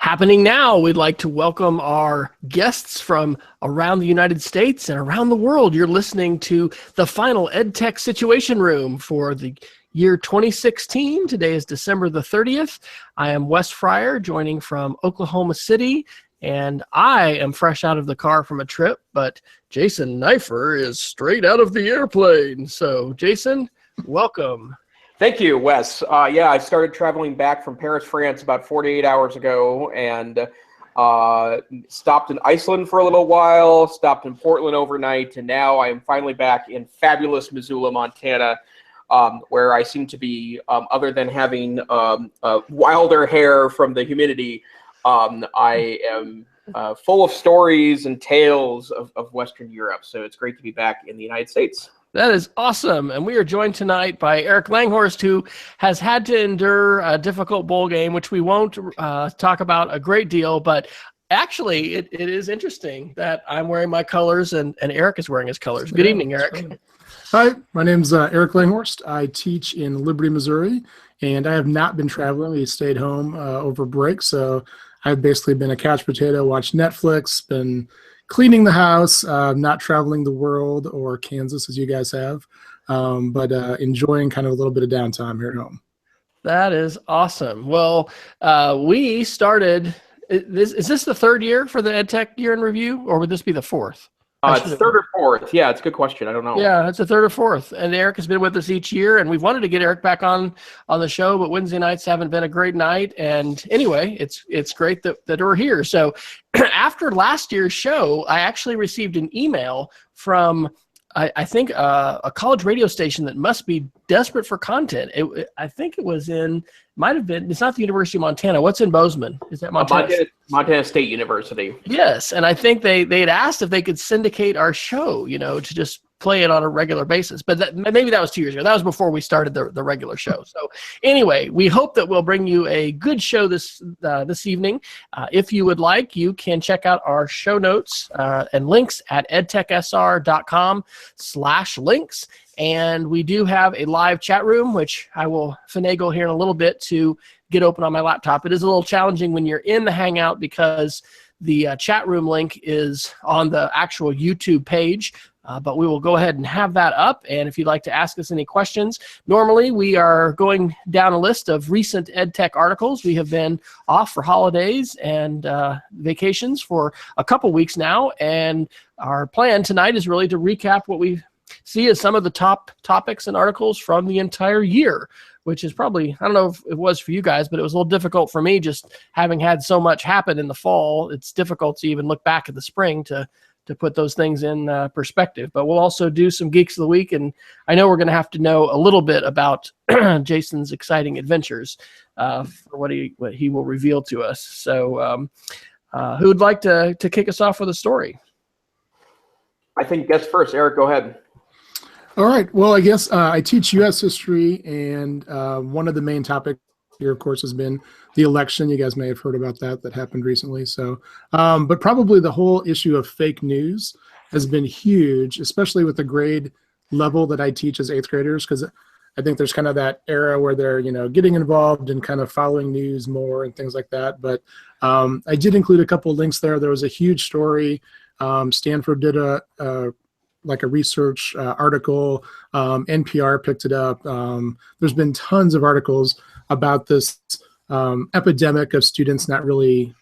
Happening now, we'd like to welcome our guests from around the United States and around the world. You're listening to the final EdTech Situation Room for the year 2016. Today is December the 30th. I am Wes Fryer, joining from Oklahoma City, and I am fresh out of the car from a trip, but Jason Neiffer is straight out of the airplane. So, Jason, welcome. Thank you, Wes. Yeah, I started traveling back from Paris, France about 48 hours ago and stopped in Iceland for a little while, stopped in Portland overnight, and now I am finally back in fabulous Missoula, Montana, where I seem to be, other than having wilder hair from the humidity, I am full of stories and tales of Western Europe. So it's great to be back in the United States. That is awesome. And we are joined tonight by Eric Langhorst, who has had to endure a difficult bowl game, which we won't talk about a great deal. But actually, it is interesting that I'm wearing my colors and Eric is wearing his colors. Good evening, Eric. Hi, my name's Eric Langhorst. I teach in Liberty, Missouri, and I have not been traveling. We stayed home over break, so I've basically been a couch potato, watched Netflix, been cleaning the house, not traveling the world or Kansas as you guys have, but enjoying kind of a little bit of downtime here at home. That is awesome. Well, we started, is this the third year for the EdTech Year in Review, or would this be the fourth? It's third or fourth. Yeah, it's a good question. I don't know. Yeah, it's the third or fourth. And Eric has been with us each year, and we've wanted to get Eric back on the show, but Wednesday nights haven't been a great night. And anyway, it's great that we're here. So after last year's show, I actually received an email from, I think, a college radio station that must be desperate for content. I think it was might have been, it's not the University of Montana. What's in Bozeman? Is that Montana? Montana State University. Yes, and I think they had asked if they could syndicate our show, to just play it on a regular basis. But maybe that was 2 years ago. That was before we started the regular show. So anyway, we hope that we'll bring you a good show this evening. If you would like, you can check out our show notes and links at edtechsr.com/links. And we do have a live chat room, which I will finagle here in a little bit to get open on my laptop. It is a little challenging when you're in the Hangout because the chat room link is on the actual YouTube page. But we will go ahead and have that up. And if you'd like to ask us any questions, normally we are going down a list of recent EdTech articles. We have been off for holidays and vacations for a couple weeks now. And our plan tonight is really to recap what we see as some of the top topics and articles from the entire year, which is probably, I don't know if it was for you guys, but it was a little difficult for me just having had so much happen in the fall. It's difficult to even look back at the spring to put those things in perspective. But we'll also do some Geeks of the Week, and I know we're going to have to know a little bit about Jason's exciting adventures for what he will reveal to us. So who would like to kick us off with a story? I think guess first. Eric, go ahead. All right. Well, I guess I teach U.S. history, and one of the main topics here, of course, has been the election. You guys may have heard about that happened recently. So, but probably the whole issue of fake news has been huge, especially with the grade level that I teach as 8th graders, because I think there's kind of that era where they're, getting involved and kind of following news more and things like that. But I did include a couple of links there. There was a huge story. Stanford did a research article. NPR picked it up. There's been tons of articles about this epidemic of students not really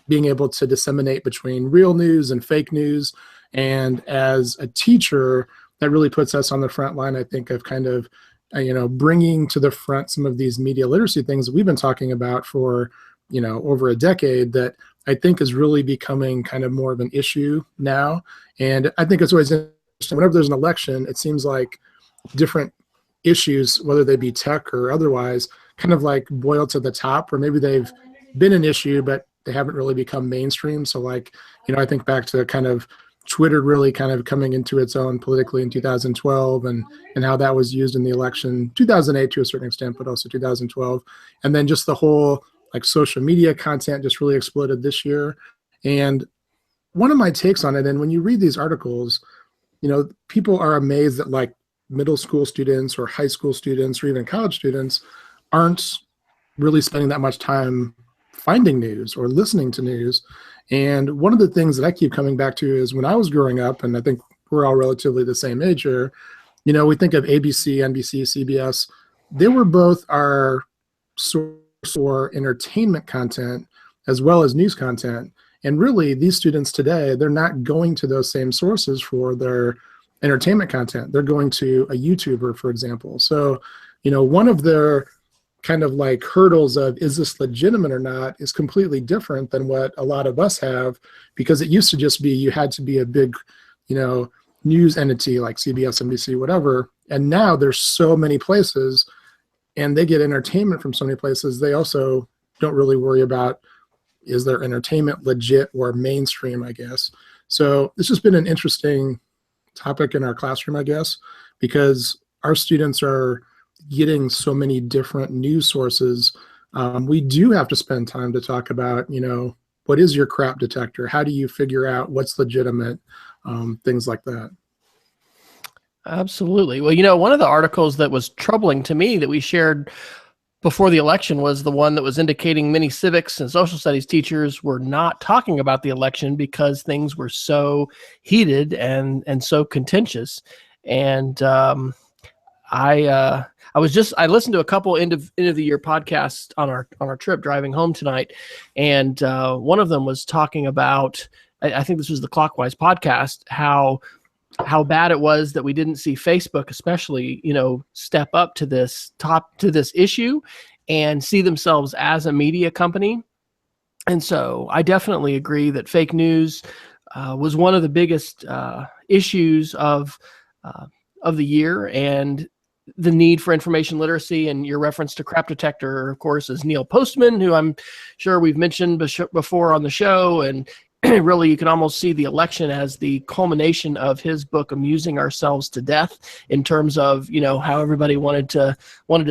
being able to disseminate between real news and fake news. And as a teacher, that really puts us on the front line, I think, of kind of, bringing to the front some of these media literacy things that we've been talking about for, over a decade that I think is really becoming kind of more of an issue now. And I think it's always interesting. Whenever there's an election, it seems like different issues, whether they be tech or otherwise, kind of like boil to the top, or maybe they've been an issue, but they haven't really become mainstream. So I think back to kind of Twitter really kind of coming into its own politically in 2012 and how that was used in the election, 2008 to a certain extent, but also 2012. And then just the whole social media content just really exploded this year. And one of my takes on it, and when you read these articles, people are amazed that middle school students or high school students or even college students aren't really spending that much time finding news or listening to news. And one of the things that I keep coming back to is when I was growing up, and I think we're all relatively the same age here, we think of ABC, NBC, CBS. They were both our source for entertainment content as well as news content. And really, these students today, they're not going to those same sources for their entertainment content. They're going to a YouTuber, for example. So, one of their kind of like hurdles of is this legitimate or not is completely different than what a lot of us have, because it used to just be you had to be a big, news entity like CBS, NBC, whatever. And now there's so many places and they get entertainment from so many places. They also don't really worry about, is their entertainment legit or mainstream, I guess. So it's just been an interesting topic in our classroom, I guess, because our students are getting so many different news sources. We do have to spend time to talk about, what is your crap detector? How do you figure out what's legitimate? Things like that. Absolutely. Well, one of the articles that was troubling to me that we shared before the election was the one that was indicating many civics and social studies teachers were not talking about the election because things were so heated and so contentious. And I listened to a couple end of the year podcasts on our trip driving home tonight, and one of them was talking about, I think this was the Clockwise podcast, how bad it was that we didn't see Facebook, especially, step up to this issue and see themselves as a media company. And so I definitely agree that fake news was one of the biggest issues of the year, and the need for information literacy. And your reference to crap detector, of course, is Neil Postman, who I'm sure we've mentioned before on the show. And really, you can almost see the election as the culmination of his book, Amusing Ourselves to Death, in terms of, how everybody wanted to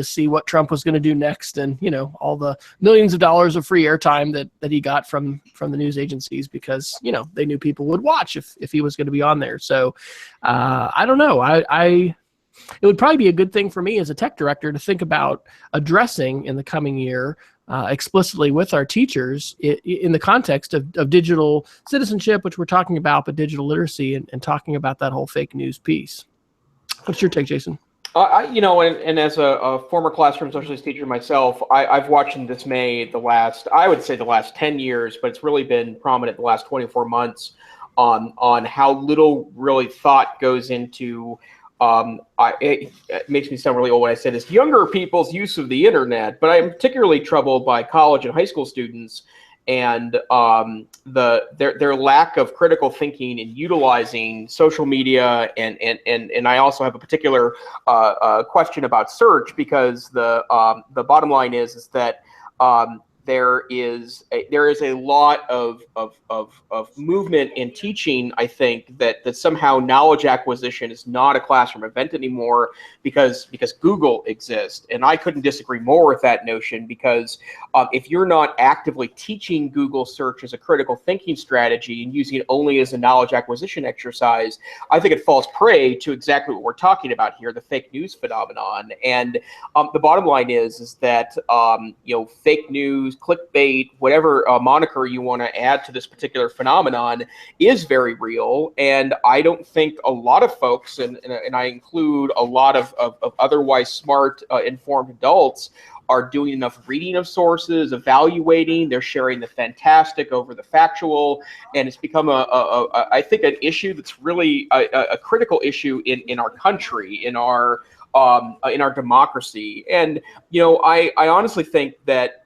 see what Trump was going to do next, and, all the millions of dollars of free airtime that he got from the news agencies because, they knew people would watch if he was going to be on there. So I don't know. It would probably be a good thing for me as a tech director to think about addressing in the coming year explicitly with our teachers in the context of digital citizenship, which we're talking about, but digital literacy and talking about that whole fake news piece. What's your take, Jason? And as a former classroom social studies teacher myself, I've watched in dismay the last 10 years, but it's really been prominent the last 24 months on how little really thought goes into it makes me sound really old when I say this, younger people's use of the internet, but I'm particularly troubled by college and high school students and their lack of critical thinking and utilizing social media. And I also have a particular question about search, because the bottom line is that there is a lot of movement in teaching, I think, that somehow knowledge acquisition is not a classroom event anymore because Google exists. And I couldn't disagree more with that notion, because if you're not actively teaching Google search as a critical thinking strategy and using it only as a knowledge acquisition exercise, I think it falls prey to exactly what we're talking about here, the fake news phenomenon. And the bottom line is that fake news, clickbait, whatever moniker you want to add to this particular phenomenon, is very real. And I don't think a lot of folks, and I include a lot of otherwise smart, informed adults, are doing enough reading of sources, evaluating. They're sharing the fantastic over the factual, and it's become I think an issue that's really a critical issue in our country, in our democracy. And I honestly think that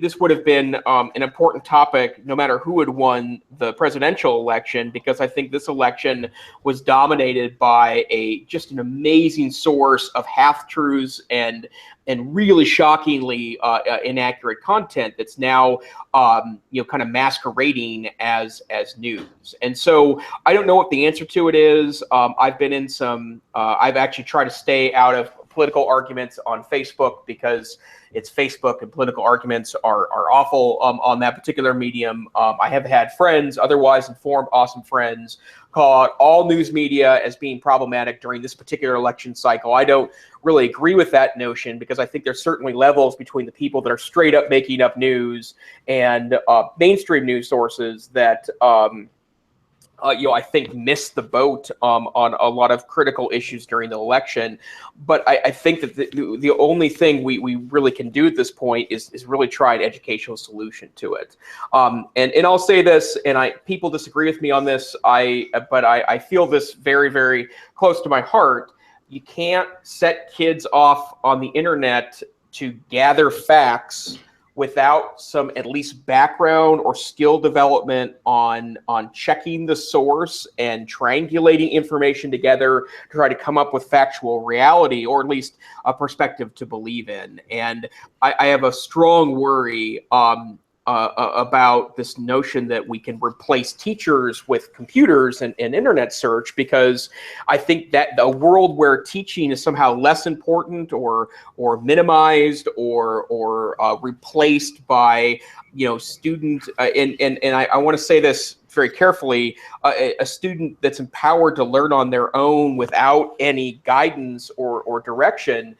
this would have been an important topic no matter who had won the presidential election, because I think this election was dominated by just an amazing source of half-truths and really shockingly inaccurate content that's now kind of masquerading as news. And so I don't know what the answer to it is. I've been in some. I've actually tried to stay out of political arguments on Facebook because it's Facebook and political arguments are awful on that particular medium. I have had friends, otherwise informed, awesome friends, call out all news media as being problematic during this particular election cycle. I don't really agree with that notion because I think there's certainly levels between the people that are straight up making up news and mainstream news sources that I think missed the boat on a lot of critical issues during the election. But I think that the only thing we really can do at this point is really try an educational solution to it. And I'll say this, and people disagree with me on this, but I feel this very, very close to my heart. You can't set kids off on the internet to gather facts without some at least background or skill development on checking the source and triangulating information together to try to come up with factual reality, or at least a perspective to believe in. And I have a strong worry about this notion that we can replace teachers with computers and internet search, because I think that a world where teaching is somehow less important or minimized or replaced by student and I want to say this very carefully, a student that's empowered to learn on their own without any guidance or direction.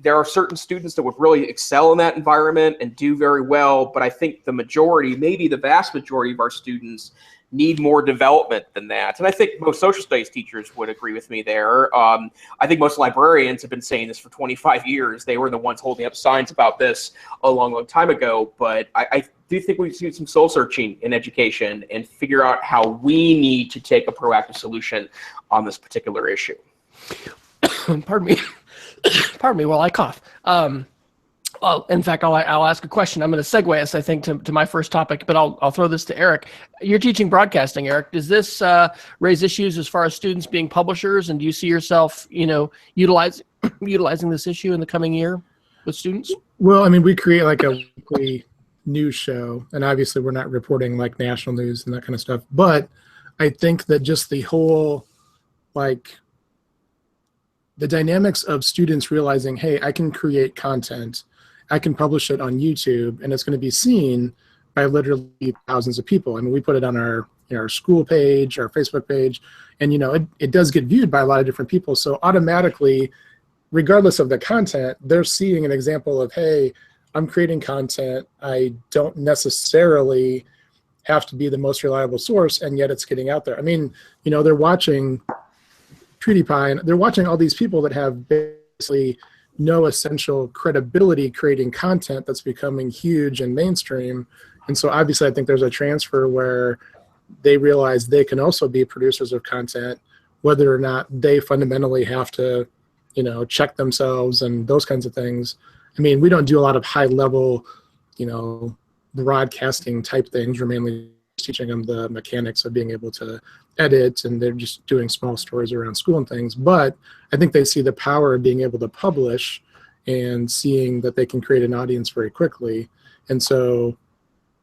There are certain students that would really excel in that environment and do very well, but I think the majority, maybe the vast majority of our students need more development than that. And I think most social studies teachers would agree with me there. I think most librarians have been saying this for 25 years. They were the ones holding up signs about this a long, long time ago. But I do think we need some soul searching in education and figure out how we need to take a proactive solution on this particular issue. Pardon me. Pardon me while I cough. Well, in fact, I'll ask a question. I'm going to segue us, I think, to my first topic, but I'll throw this to Eric. You're teaching broadcasting, Eric. Does this raise issues as far as students being publishers, and do you see yourself, utilizing this issue in the coming year with students? Well, I mean, we create like a weekly news show, and obviously we're not reporting like national news and that kind of stuff. But I think that just the whole the dynamics of students realizing, hey, I can create content, I can publish it on YouTube, and it's going to be seen by literally thousands of people. I mean, we put it on our school page, our Facebook page, and it does get viewed by a lot of different people. So automatically, regardless of the content, they're seeing an example of, hey, I'm creating content. I don't necessarily have to be the most reliable source, and yet it's getting out there. I mean, they're watching PewDiePie, and they're watching all these people that have basically no essential credibility creating content that's becoming huge and mainstream. And so obviously I think there's a transfer where they realize they can also be producers of content, whether or not they fundamentally have to, check themselves and those kinds of things. I mean, we don't do a lot of high level, broadcasting type things. We're mainly teaching them the mechanics of being able to edit, and they're just doing small stories around school and things. But I think they see the power of being able to publish and seeing that they can create an audience very quickly. And so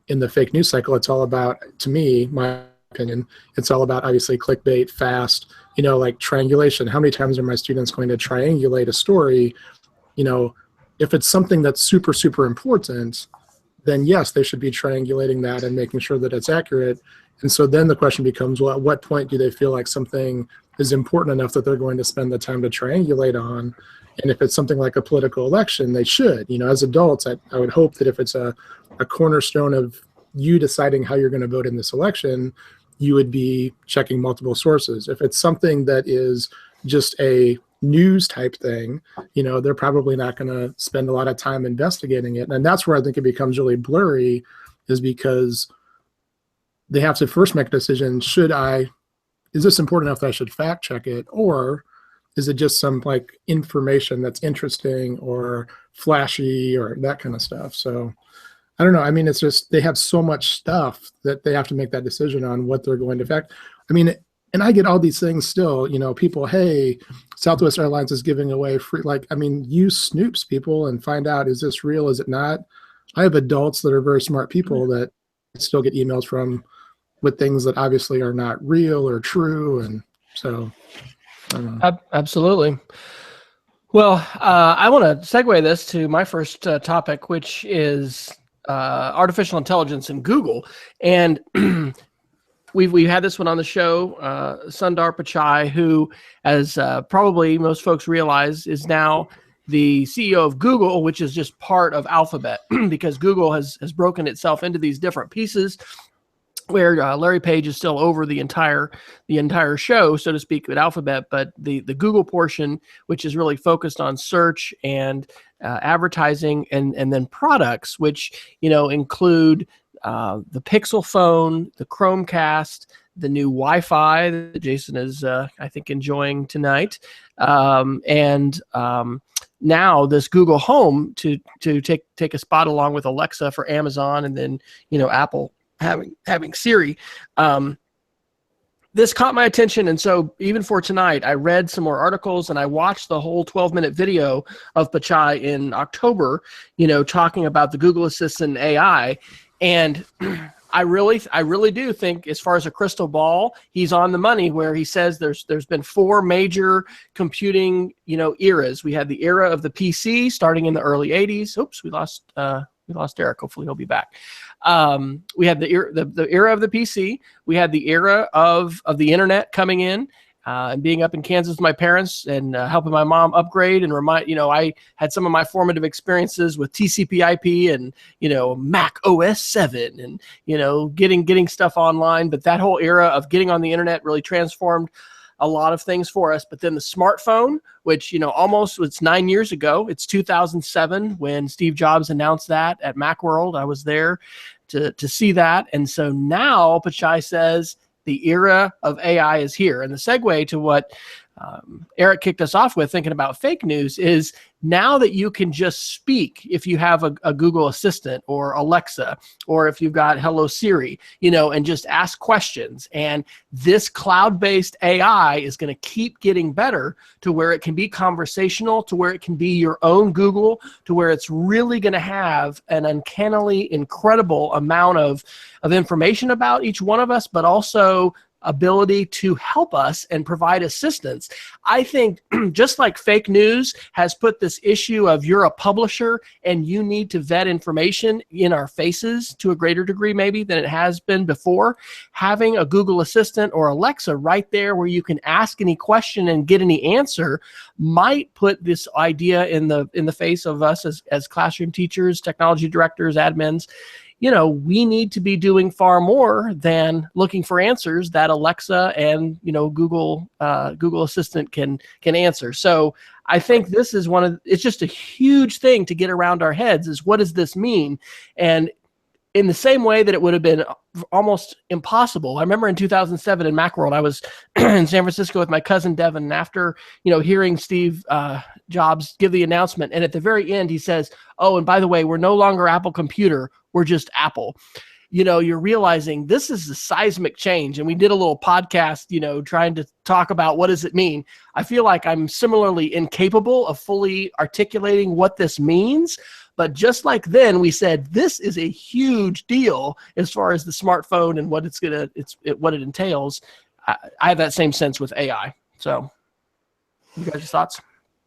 in the fake news cycle, it's all about, to me, my opinion, it's all about obviously clickbait, fast, like triangulation. How many times are my students going to triangulate a story? If it's something that's super, super important, then yes, they should be triangulating that and making sure that it's accurate. And so then the question becomes, well, at what point do they feel like something is important enough that they're going to spend the time to triangulate on? And if it's something like a political election, they should. As adults, I would hope that if it's a cornerstone of you deciding how you're going to vote in this election, you would be checking multiple sources. If it's something that is just a news type thing, they're probably not going to spend a lot of time investigating it. And that's where I think it becomes really blurry, is because they have to first make a decision. Is this important enough that I should fact check it? Or is it just some information that's interesting or flashy or that kind of stuff? So I don't know. I mean, it's just, they have so much stuff that they have to make that decision on what they're going to fact. I mean, and I get all these things still, people, hey, Southwest Airlines is giving away free, use Snoops, people, and find out, is this real, is it not? I have adults that are very smart people that still get emails from with things that obviously are not real or true. And so, I don't know. Absolutely. Well, I want to segue this to my first topic, which is artificial intelligence in Google. And we've had this one on the show, Sundar Pichai, who, as probably most folks realize, is now the CEO of Google, which is just part of Alphabet, because Google has broken itself into these different pieces, where Larry Page is still over the entire show, so to speak, at Alphabet, but the Google portion, which is really focused on search and advertising, and then products, which include the Pixel phone, the Chromecast, the new Wi-Fi that Jason is, I think, enjoying tonight, and now this Google Home to take a spot along with Alexa for Amazon, and then Apple having Siri. This caught my attention, and so even for tonight, I read some more articles and I watched the whole 12-minute video of Pichai in October, talking about the Google Assistant AI, and I really do think, as far as a crystal ball, he's on the money, where he says there's been 4 major computing eras. We had the era of the PC starting in the early 80s. Oops, we lost Eric. Hopefully he'll be back. We had the era of the PC. We had the era of the internet coming in, and being up in Kansas with my parents and helping my mom upgrade and I had some of my formative experiences with TCP/IP and Mac OS 7 and getting stuff online. But that whole era of getting on the internet really transformed a lot of things for us. But then the smartphone, which almost was 9 years ago. It's 2007 when Steve Jobs announced that at Macworld. I was there to see that. And so now Pichai says the era of AI is here. And the segue to what Eric kicked us off with, thinking about fake news, is now that you can just speak, if you have a Google Assistant or Alexa, or if you've got Hello Siri, and just ask questions. And this cloud-based AI is going to keep getting better to where it can be conversational, to where it can be your own Google, to where it's really going to have an uncannily incredible amount of information about each one of us, but also ability to help us and provide assistance. I think just like fake news has put this issue of you're a publisher and you need to vet information in our faces to a greater degree maybe than it has been before, having a Google Assistant or Alexa right there where you can ask any question and get any answer might put this idea in the face of us as classroom teachers, technology directors, admins. We need to be doing far more than looking for answers that Alexa and Google Assistant can answer. So I think this is it's just a huge thing to get around our heads, is what does this mean? And in the same way that it would have been almost impossible. I remember in 2007 in Macworld, I was in San Francisco with my cousin Devin, and after hearing Steve Jobs give the announcement, and at the very end he says, "Oh, and by the way, we're no longer Apple Computer, we're just Apple." You're realizing this is a seismic change. And we did a little podcast, trying to talk about what does it mean. I feel like I'm similarly incapable of fully articulating what this means. But just like then, we said this is a huge deal as far as the smartphone and what what it entails. I have that same sense with AI. So, you guys' thoughts?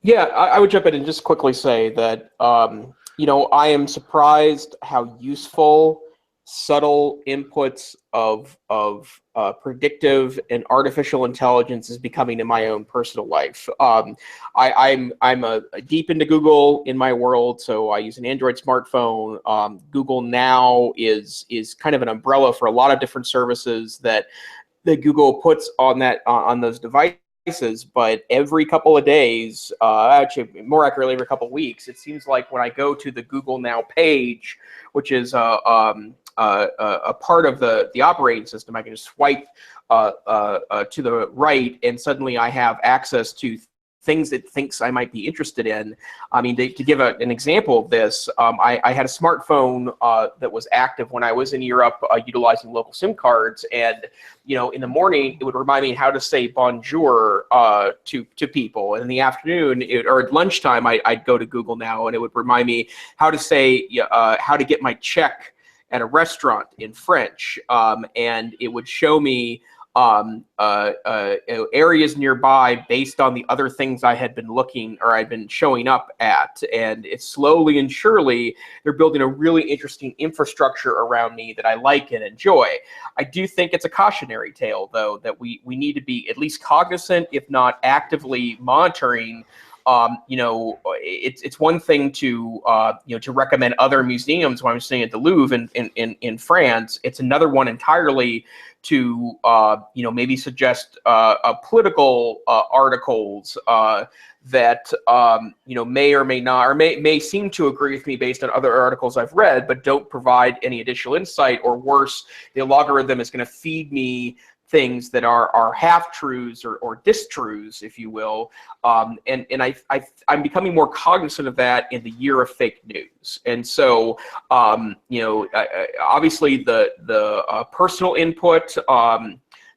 Yeah, I would jump in and just quickly say that I am surprised how useful subtle inputs of predictive and artificial intelligence is becoming in my own personal life. I'm deep into Google in my world, so I use an Android smartphone. Google Now is kind of an umbrella for a lot of different services that Google puts on those devices. But every couple of days, actually more accurately every couple of weeks, it seems like when I go to the Google Now page, which is a part of the operating system, I can just swipe to the right, and suddenly I have access to things it thinks I might be interested in. I mean, to give an example of this, I had a smartphone that was active when I was in Europe utilizing local SIM cards, and in the morning it would remind me how to say bonjour to people, and in the afternoon or at lunchtime I'd go to Google Now and it would remind me how to say how to get my check at a restaurant in French, and it would show me areas nearby based on the other things I had been looking or I'd been showing up at. And it's slowly and surely, they're building a really interesting infrastructure around me that I like and enjoy. I do think it's a cautionary tale, though, that we need to be at least cognizant, if not actively monitoring. It's one thing to to recommend other museums when I'm staying at the Louvre in France. It's another one entirely to maybe suggest political articles that may or may not, or may seem to agree with me based on other articles I've read, but don't provide any additional insight, or worse, the algorithm is going to feed me things that are half-truths or distruths, if you will. And I'm becoming more cognizant of that in the year of fake news. And so, obviously the personal input,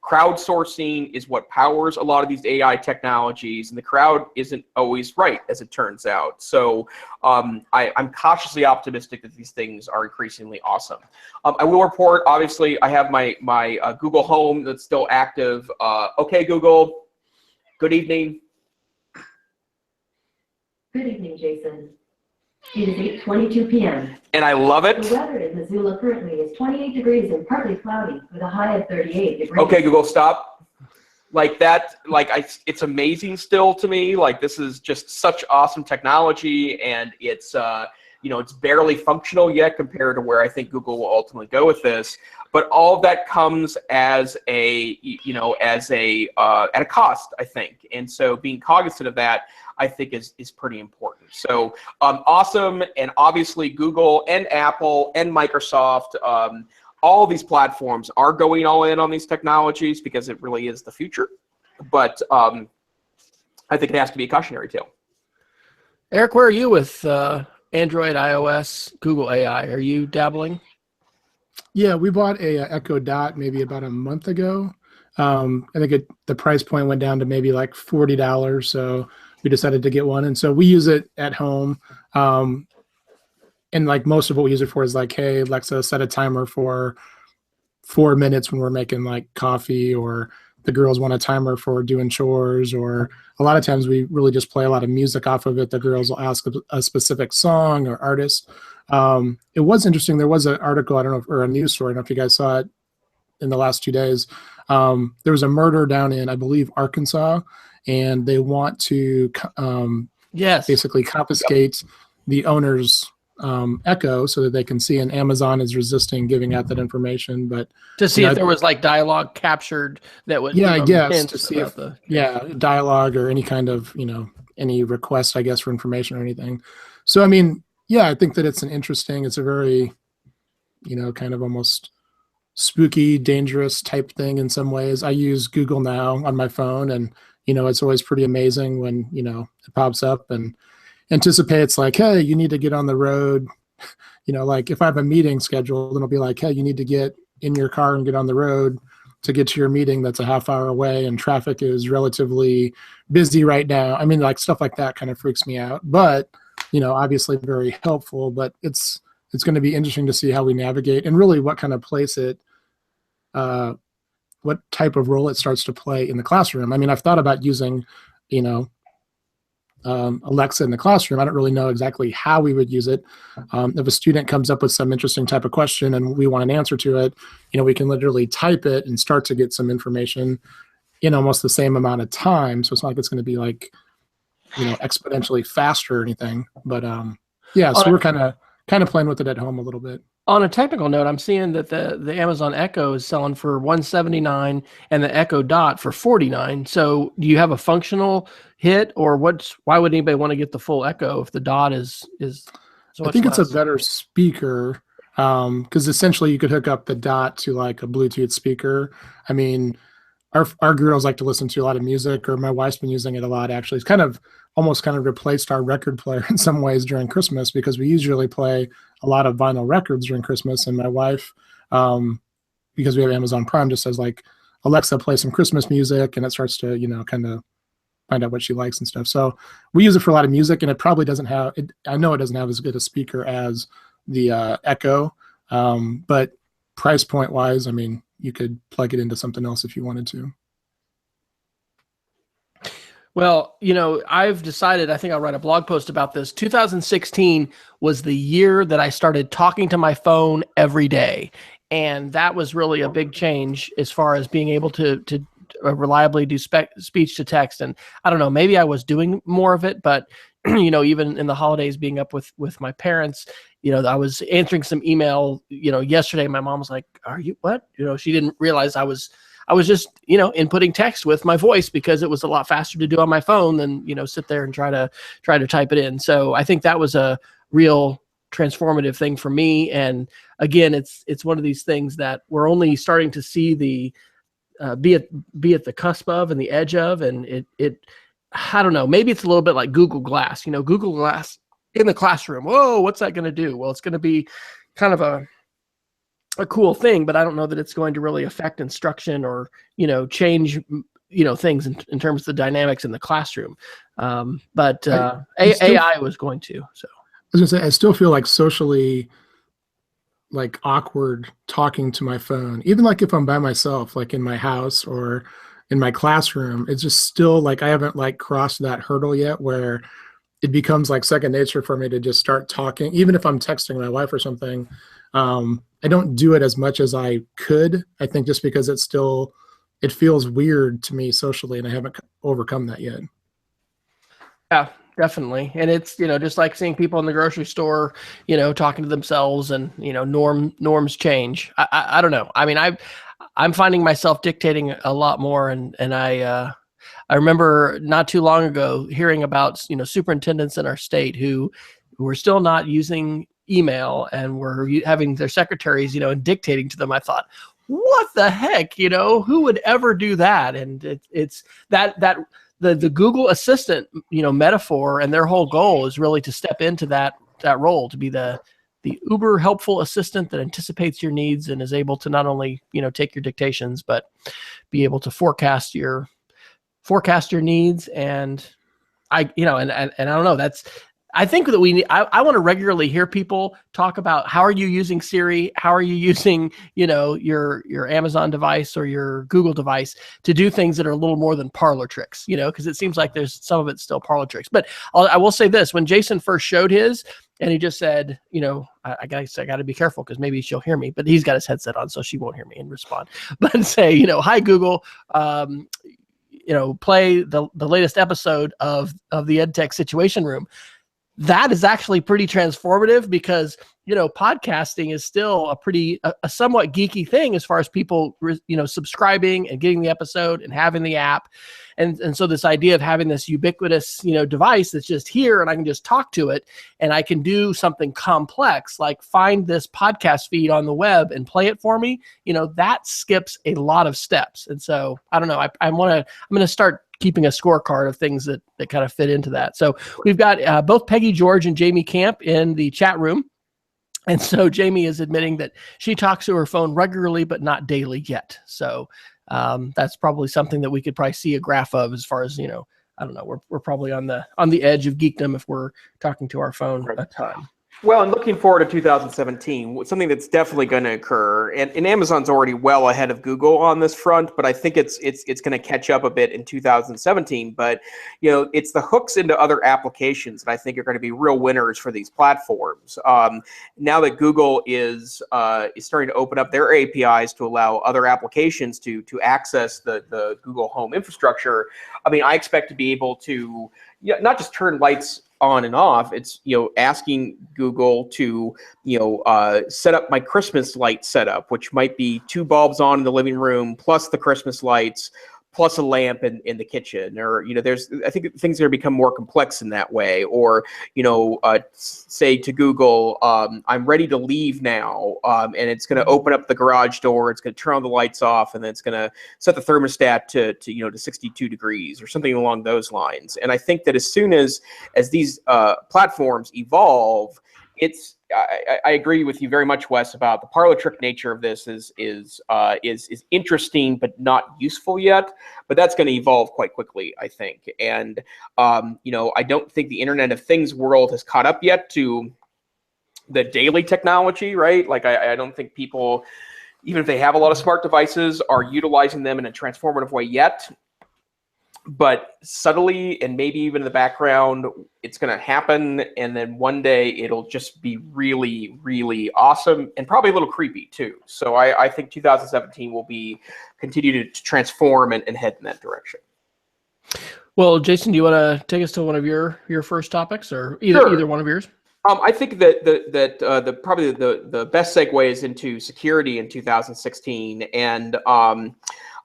crowdsourcing is what powers a lot of these AI technologies, and the crowd isn't always right, as it turns out. So I'm cautiously optimistic that these things are increasingly awesome. I will report, obviously, I have my Google Home that's still active. Okay, Google, good evening. Good evening, Jason. It is 8:22 p.m. And I love it. The weather in Missoula currently is 28 degrees and partly cloudy with a high of 38 degrees. Okay, Google, stop. Like that, it's amazing still to me. Like, this is just such awesome technology, and it's it's barely functional yet compared to where I think Google will ultimately go with this. But all of that comes as at a cost, I think. And so being cognizant of that, I think is pretty important. So awesome. And obviously Google and Apple and Microsoft, all of these platforms are going all in on these technologies because it really is the future. But I think it has to be a cautionary tale. Eric, where are you with Android, iOS, Google AI? Are you dabbling? Yeah, we bought a Echo Dot maybe about a month ago. I think the price point went down to maybe like $40, so we decided to get one. And so we use it at home. And like most of what we use it for is like, hey, Alexa, set a timer for 4 minutes when we're making like coffee, or the girls want a timer for doing chores, or a lot of times we really just play a lot of music off of it. The girls will ask a specific song or artist. It was interesting. There was an article, I don't know, or a news story, I don't know if you guys saw it in the last 2 days. There was a murder down in, I believe, Arkansas, and they want to basically confiscate the owner's Echo so that they can see, and Amazon is resisting giving out that information. But to see if there was like dialogue captured that would, I guess, to see if dialogue or any kind of, any request, I guess, for information or anything. So, I mean, yeah, I think that it's it's a very, kind of almost spooky, dangerous type thing in some ways. I use Google Now on my phone, and, it's always pretty amazing when, it pops up and anticipates like, hey, you need to get on the road. Like if I have a meeting scheduled, it'll be like, hey, you need to get in your car and get on the road to get to your meeting that's a half hour away, and traffic is relatively busy right now. I mean, like stuff like that kind of freaks me out. But, obviously very helpful, but it's going to be interesting to see how we navigate and really what kind of place what type of role it starts to play in the classroom. I mean, I've thought about using, Alexa in the classroom. I don't really know exactly how we would use it. If a student comes up with some interesting type of question and we want an answer to it, we can literally type it and start to get some information in almost the same amount of time. So it's not like it's going to be like, exponentially faster or anything. But so we're kind of playing with it at home a little bit. On a technical note, I'm seeing that the Amazon Echo is selling for $179 and the Echo Dot for $49. So do you have a functional hit, or why would anybody want to get the full Echo if the Dot is so much I think less? it's a better speaker, because essentially you could hook up the Dot to like a Bluetooth speaker. I mean, our girls like to listen to a lot of music, or my wife's been using it a lot actually. It's almost replaced our record player in some ways during Christmas, because we usually play a lot of vinyl records during Christmas, and my wife, because we have Amazon Prime, just says like, Alexa, play some Christmas music, and it starts to, kind of find out what she likes and stuff. So we use it for a lot of music, and it probably doesn't have, I know it doesn't have as good a speaker as the Echo, but price point wise, I mean, you could plug it into something else if you wanted to. Well, I've decided, I think I'll write a blog post about this. 2016 was the year that I started talking to my phone every day. And that was really a big change as far as being able to reliably do speech to text. And I don't know, maybe I was doing more of it, but even in the holidays, being up with my parents, I was answering some email, yesterday. My mom was like, "Are you what?" She didn't realize I was just, inputting text with my voice because it was a lot faster to do on my phone than, sit there and try to type it in. So I think that was a real transformative thing for me. And again, it's one of these things that we're only starting to see the be at the cusp of and the edge of, and it I don't know, maybe it's a little bit like Google Glass. Google Glass in the classroom. Whoa, what's that going to do? Well, it's going to be kind of a cool thing, but I don't know that it's going to really affect instruction or, change, things in terms of the dynamics in the classroom. But AI was going to. So I was gonna say, I still feel like socially like awkward talking to my phone, even like if I'm by myself, like in my house or in my classroom. It's just still like I haven't like crossed that hurdle yet where it becomes like second nature for me to just start talking, even if I'm texting my wife or something. I don't do it as much as I could, I think, just because it feels weird to me socially, and I haven't overcome that yet. yeah, definitely. And it's, just like seeing people in the grocery store, talking to themselves, and, norms change. I don't know. I mean, I'm finding myself dictating a lot more, and I remember not too long ago hearing about, superintendents in our state who were still not using email and were having their secretaries, and dictating to them. I thought, what the heck, who would ever do that? And it's that the Google Assistant, metaphor, and their whole goal is really to step into that role, to be the uber helpful assistant that anticipates your needs and is able to not only, take your dictations, but be able to forecast your needs. And I don't know, I think that I want to regularly hear people talk about, how are you using Siri? How are you using, your Amazon device or your Google device to do things that are a little more than parlor tricks, because it seems like there's some of it's still parlor tricks. But I will say this, when Jason first showed his, and he just said, I got to be careful because maybe she'll hear me, but he's got his headset on, so she won't hear me and respond. But say, hi, Google, play the latest episode of the EdTech Situation Room. That is actually pretty transformative because, podcasting is still a somewhat geeky thing as far as people, subscribing and getting the episode and having the app. And so this idea of having this ubiquitous, device that's just here and I can just talk to it and I can do something complex, like find this podcast feed on the web and play it for me, that skips a lot of steps. And so I don't know, I'm going to start keeping a scorecard of things that kind of fit into that. So we've got both Peggy George and Jamie Camp in the chat room. And so Jamie is admitting that she talks to her phone regularly, but not daily yet. So that's probably something that we could probably see a graph of as far as, I don't know, we're probably on the edge of geekdom if we're talking to our phone a ton. Well, and looking forward to 2017, something that's definitely going to occur, and Amazon's already well ahead of Google on this front, but I think it's going to catch up a bit in 2017. But it's the hooks into other applications that I think are going to be real winners for these platforms. Now that Google is starting to open up their APIs to allow other applications to access the Google Home infrastructure, I mean, I expect to be able to not just turn lights on and off. It's asking Google to set up my Christmas light setup, which might be 2 bulbs on in the living room plus the Christmas lights plus a lamp in the kitchen, or I think things are going to become more complex in that way. Or say to Google, I'm ready to leave now, and it's going to open up the garage door, it's going to turn all the lights off, and then it's going to set the thermostat to 62 degrees or something along those lines. And I think that as soon as these platforms evolve, I agree with you very much, Wes, about the parlor trick nature of this is interesting but not useful yet. But that's going to evolve quite quickly, I think. And I don't think the Internet of Things world has caught up yet to the daily technology, right? Like I don't think people even if they have a lot of smart devices, are utilizing them in a transformative way yet. But subtly, and maybe even in the background, it's going to happen. And then one day it'll just be really, really awesome and probably a little creepy too. So I think 2017 will continue to transform and head in that direction. Well, Jason, do you want to take us to one of your first topics, or Sure. either one of yours? I think that probably the best segue is into security in 2016, and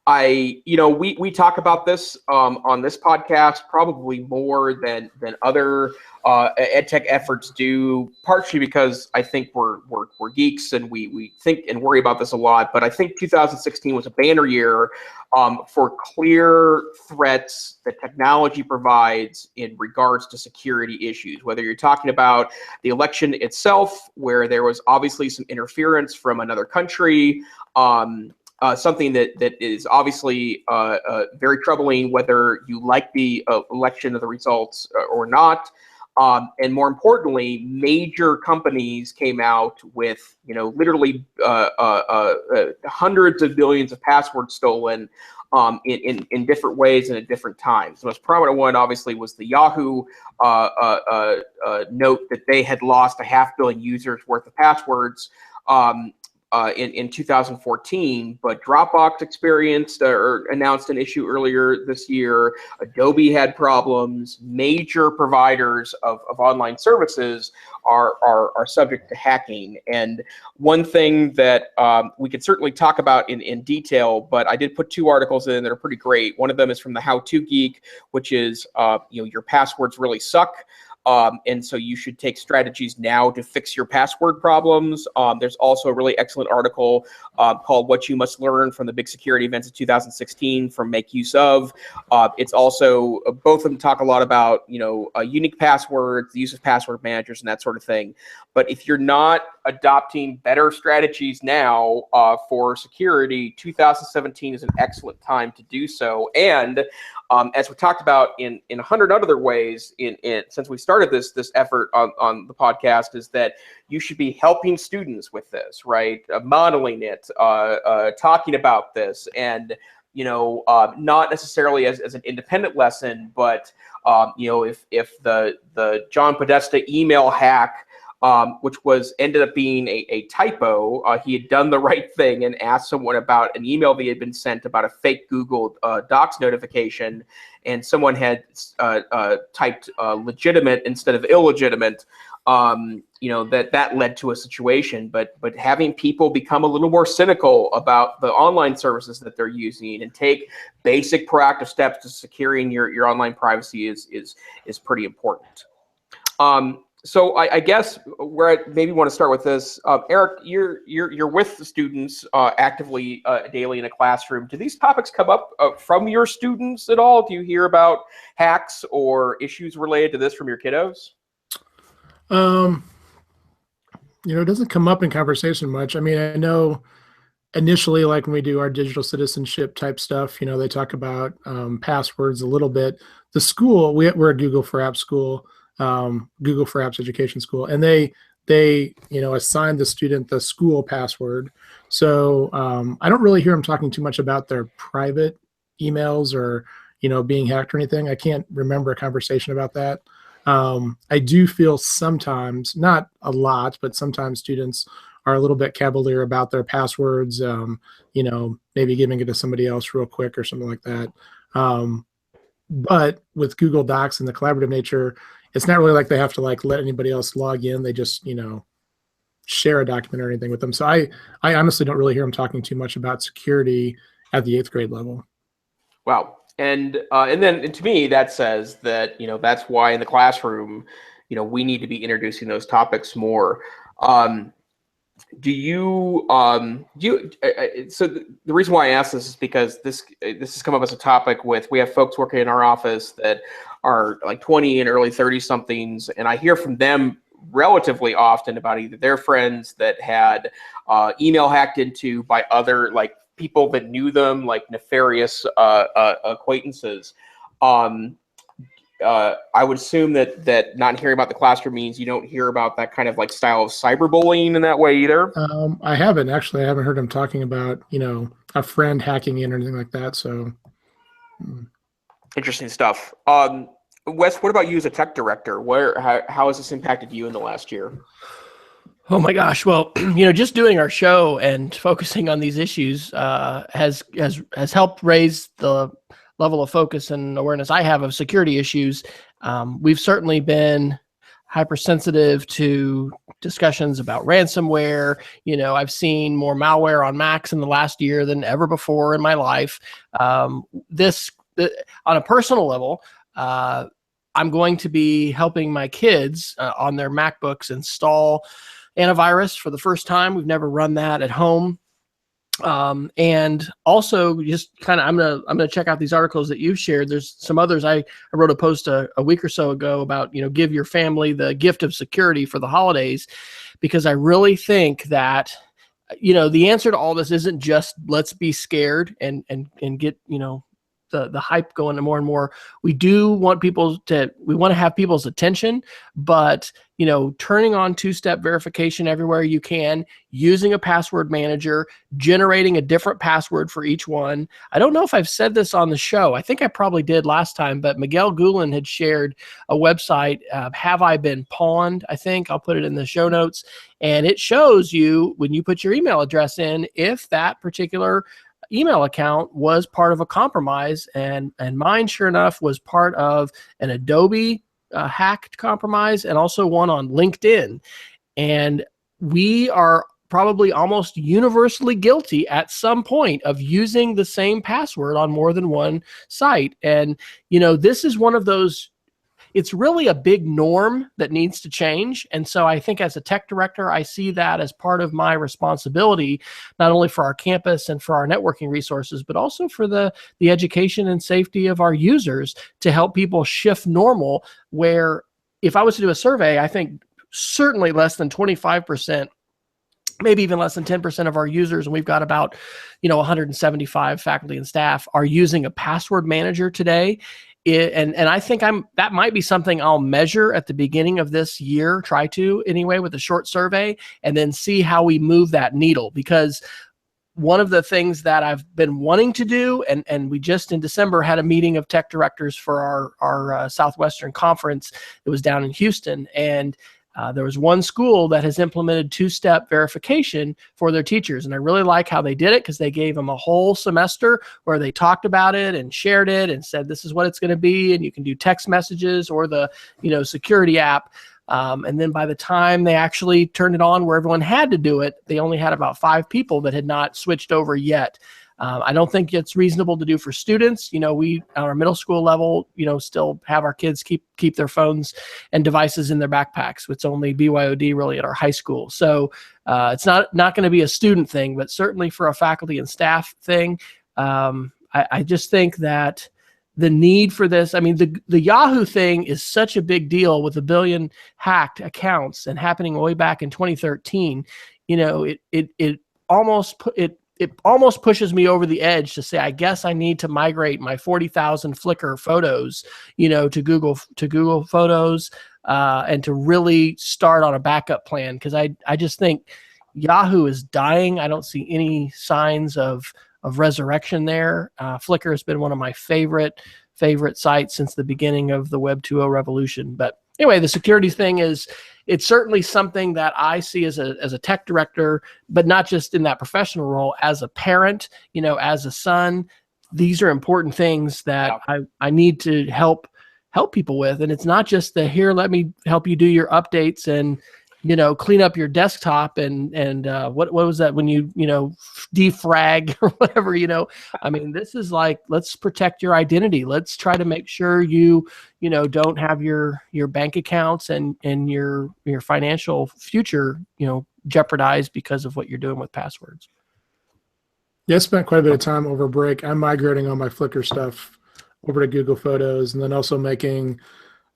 we talk about this on this podcast probably more than other EdTech efforts do, partially because I think we're geeks and we think and worry about this a lot. But I think 2016 was a banner year for clear threats that technology provides in regards to security issues. Whether you're talking about the election itself, where there was obviously some interference from another country. Something that is obviously very troubling, whether you like the election of the results or not. And more importantly, major companies came out with, literally hundreds of billions of passwords stolen in different ways and at different times. The most prominent one, obviously, was the Yahoo note that they had lost 500 million users worth of passwords. In 2014, but Dropbox experienced or announced an issue earlier this year. Adobe had problems. Major providers of online services are subject to hacking. And one thing that we could certainly talk about in detail, but I did put 2 articles in that are pretty great. One of them is from the How To Geek, which is your passwords really suck. And so you should take strategies now to fix your password problems. There's also a really excellent article called What You Must Learn from the Big Security Events of 2016 from Make Use Of. It's also, both of them talk a lot about, unique passwords, the use of password managers and that sort of thing. But if you're not adopting better strategies now for security, 2017 is an excellent time to do so. And as we talked about in 100 other ways, since we started this effort on the podcast, is that you should be helping students with this, right? Modeling it, talking about this, and not necessarily as an independent lesson, but if the John Podesta email hack, which ended up being a typo. He had done the right thing and asked someone about an email that had been sent about a fake Google Docs notification, and someone had typed legitimate instead of illegitimate. That led to a situation, but having people become a little more cynical about the online services that they're using and take basic proactive steps to securing your online privacy is pretty important. So I guess where I maybe want to start with this, Eric, you're with the students actively daily in a classroom. Do these topics come up from your students at all? Do you hear about hacks or issues related to this from your kiddos? It doesn't come up in conversation much. I mean, I know initially, like when we do our digital citizenship type stuff, they talk about passwords a little bit. The school, we're a Google for Apps school. Google for Apps education school, and they assign the student the school password. So I don't really hear them talking too much about their private emails or being hacked or anything. I can't remember a conversation about that. I do feel sometimes, not a lot, but sometimes students are a little bit cavalier about their passwords. Maybe giving it to somebody else real quick or something like that. But with Google Docs and the collaborative nature, it's not really like they have to let anybody else log in. They just, share a document or anything with them. So I honestly don't really hear them talking too much about security at the 8th grade level. Wow. And then to me, that says that, that's why in the classroom, we need to be introducing those topics more. So the reason why I ask this is because this has come up as a topic we have folks working in our office that are like 20 and early 30 somethings, and I hear from them relatively often about either their friends that had email hacked into by other people that knew them, like nefarious acquaintances. I would assume that not hearing about the classroom means you don't hear about that kind of like style of cyberbullying in that way either. I haven't actually. I haven't heard him talking about a friend hacking in or anything like that. So. Interesting stuff. Wes, what about you as a tech director? How has this impacted you in the last year? Oh my gosh. Well, just doing our show and focusing on these issues has helped raise the level of focus and awareness I have of security issues. We've certainly been hypersensitive to discussions about ransomware. I've seen more malware on Macs in the last year than ever before in my life. On a personal level, I'm going to be helping my kids on their MacBooks install antivirus for the first time. We've never run that at home. And also just kind of, I'm gonna check out these articles that you've shared. There's some others. I wrote a post a week or so ago about, give your family the gift of security for the holidays, because I really think that, the answer to all this isn't just let's be scared and get, the hype going to more and more. We want to have people's attention, but turning on two-step verification everywhere you can, using a password manager, generating a different password for each one. I don't know if I've said this on the show. I think I probably did last time, but Miguel Gulen had shared a website, Have I Been Pawned? I think I'll put it in the show notes. And it shows you, when you put your email address in, if that particular email account was part of a compromise, and mine, sure enough, was part of an Adobe hacked compromise and also one on LinkedIn. And we are probably almost universally guilty at some point of using the same password on more than one site. And this is one of those, it's really a big norm that needs to change. And so I think as a tech director, I see that as part of my responsibility, not only for our campus and for our networking resources, but also for the education and safety of our users, to help people shift normal, where if I was to do a survey, I think certainly less than 25%, maybe even less than 10% of our users, and we've got about 175 faculty and staff, are using a password manager today. And I think that might be something I'll measure at the beginning of this year, try to anyway, with a short survey, and then see how we move that needle. Because one of the things that I've been wanting to do, and we just in December had a meeting of tech directors for our Southwestern conference. It was down in Houston, and there was one school that has implemented two-step verification for their teachers. And I really like how they did it, because they gave them a whole semester where they talked about it and shared it and said, this is what it's going to be. And you can do text messages or the security app. And then by the time they actually turned it on where everyone had to do it, they only had about 5 people that had not switched over yet. I don't think it's reasonable to do for students. We, on our middle school level, still have our kids keep their phones and devices in their backpacks. It's only BYOD really at our high school. So it's not going to be a student thing, but certainly for a faculty and staff thing. I just think that the need for this, I mean, the Yahoo thing is such a big deal, with 1 billion hacked accounts and happening way back in 2013. It almost pushes me over the edge to say, I guess I need to migrate my 40,000 Flickr photos, to Google Photos, and to really start on a backup plan. Because I just think Yahoo is dying. I don't see any signs of resurrection there. Flickr has been one of my favorite sites since the beginning of the Web 2.0 revolution. But anyway, the security thing it's certainly something that I see as a tech director, but not just in that professional role, as a parent, as a son. These are important things that I need to help people with. And it's not just here, let me help you do your updates and, clean up your desktop and what was that when you defrag or whatever, I mean, this is like, let's protect your identity. Let's try to make sure you don't have your bank accounts and your financial future, jeopardized because of what you're doing with passwords. Yeah, I spent quite a bit of time over break. I'm migrating all my Flickr stuff over to Google Photos, and then also making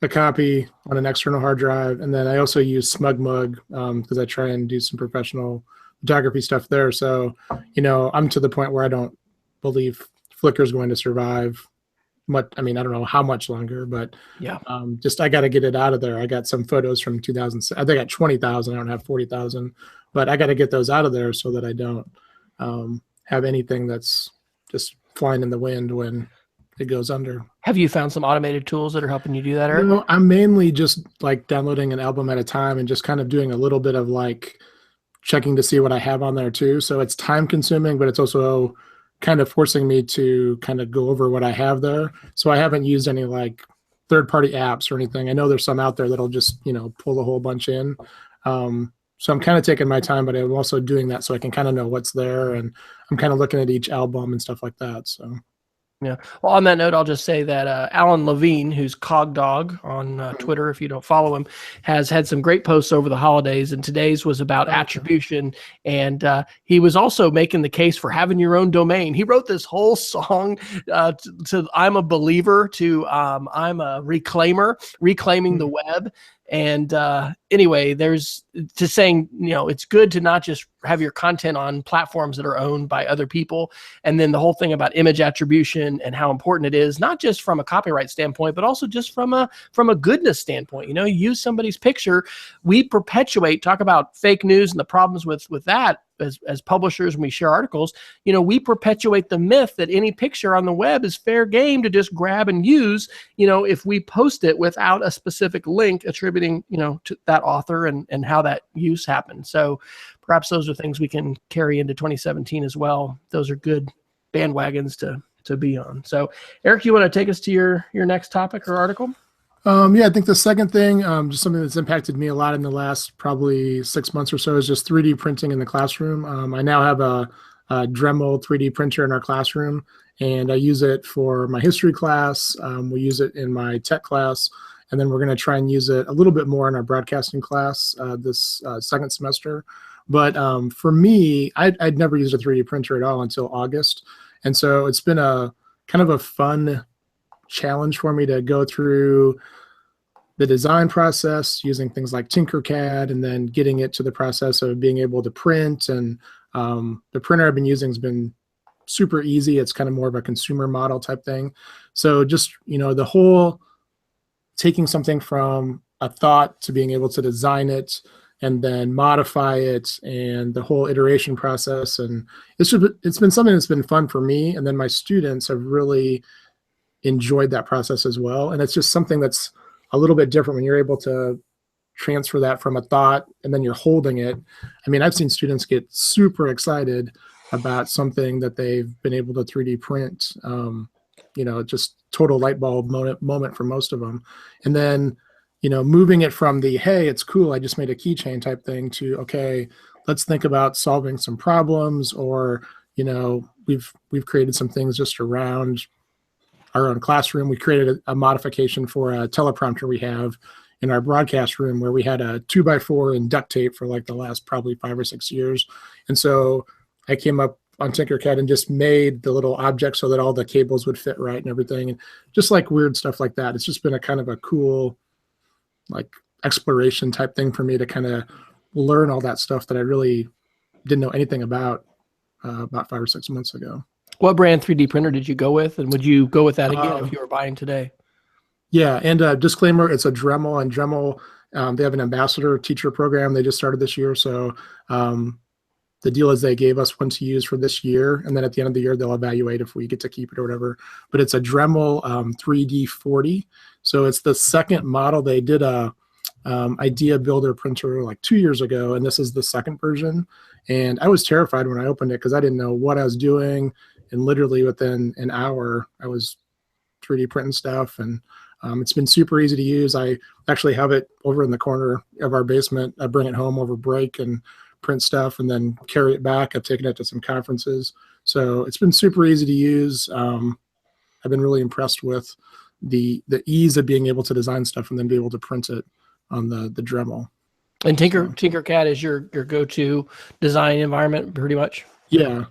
a copy on an external hard drive. And then I also use SmugMug because I try and do some professional photography stuff there. So, I'm to the point where I don't believe Flickr is going to survive much. I mean, I don't know how much longer, but Yeah. just I got to get it out of there. I got some photos from 2000. I think I got 20,000. I don't have 40,000, but I got to get those out of there so that I don't have anything that's just flying in the wind when it goes under. Have you found some automated tools that are helping you do that, Eric? No, I'm mainly just like downloading an album at a time and just kind of doing a little bit of like checking to see what I have on there too. So it's time consuming, but it's also kind of forcing me to kind of go over what I have there. So I haven't used any like third-party apps or anything. I know there's some out there that'll just, pull a whole bunch in. So I'm kind of taking my time, but I'm also doing that so I can kind of know what's there, and I'm kind of looking at each album and stuff like that. So. Yeah. Well, on that note, I'll just say that Alan Levine, who's Cogdog on Twitter, if you don't follow him, has had some great posts over the holidays, and today's was about attribution. And he was also making the case for having your own domain. He wrote this whole song to I'm a believer to I'm a reclaimer, reclaiming the web. And anyway, there's to saying, it's good to not just have your content on platforms that are owned by other people. And then the whole thing about image attribution and how important it is, not just from a copyright standpoint, but also just from a goodness standpoint. You use somebody's picture. We perpetuate, talk about fake news and the problems with that. As publishers, when we share articles, we perpetuate the myth that any picture on the web is fair game to just grab and use, if we post it without a specific link attributing, to that author and how that use happened. So perhaps those are things we can carry into 2017 as well. Those are good bandwagons to be on. So Eric, you want to take us to your next topic or article? Yeah, I think the second thing, just something that's impacted me a lot in the last probably 6 months or so, is just 3D printing in the classroom. I now have a Dremel 3D printer in our classroom, and I use it for my history class. We use it in my tech class, and then we're going to try and use it a little bit more in our broadcasting class this second semester. But for me, I'd never used a 3D printer at all until August, and so it's been a kind of a fun challenge for me to go through the design process using things like Tinkercad, and then getting it to the process of being able to print. And the printer I've been using has been super easy. It's kind of more of a consumer model type thing. So just, the whole taking something from a thought to being able to design it and then modify it, and the whole iteration process. And it's been something that's been fun for me. And then my students have really enjoyed that process as well. And it's just something that's a little bit different when you're able to transfer that from a thought and then you're holding it. I mean, I've seen students get super excited about something that they've been able to 3D print, just total light bulb moment for most of them. And then, moving it from the, hey, it's cool, I just made a keychain type thing, to, okay, let's think about solving some problems, or, we've created some things just around our own classroom. We created a modification for a teleprompter we have in our broadcast room, where we had a 2x4 and duct tape for like the last probably 5 or 6 years. And so I came up on Tinkercad and just made the little object so that all the cables would fit right and everything. And just like weird stuff like that. It's just been a kind of a cool, like, exploration type thing for me to kind of learn all that stuff that I really didn't know anything about 5 or 6 months ago. What brand 3D printer did you go with? And would you go with that again if you were buying today? Yeah, and disclaimer, it's a Dremel, and Dremel, they have an ambassador teacher program they just started this year. So the deal is they gave us one to use for this year, and then at the end of the year, they'll evaluate if we get to keep it or whatever. But it's a Dremel 3D40. So it's the second model. They did a Idea Builder printer like 2 years ago, and this is the second version. And I was terrified when I opened it because I didn't know what I was doing. And literally within an hour, I was 3D printing stuff, and it's been super easy to use. I actually have it over in the corner of our basement. I bring it home over break and print stuff and then carry it back. I've taken it to some conferences. So it's been super easy to use. I've been really impressed with the ease of being able to design stuff and then be able to print it on the Dremel. And Tinkercad is your go-to design environment, pretty much? Yeah,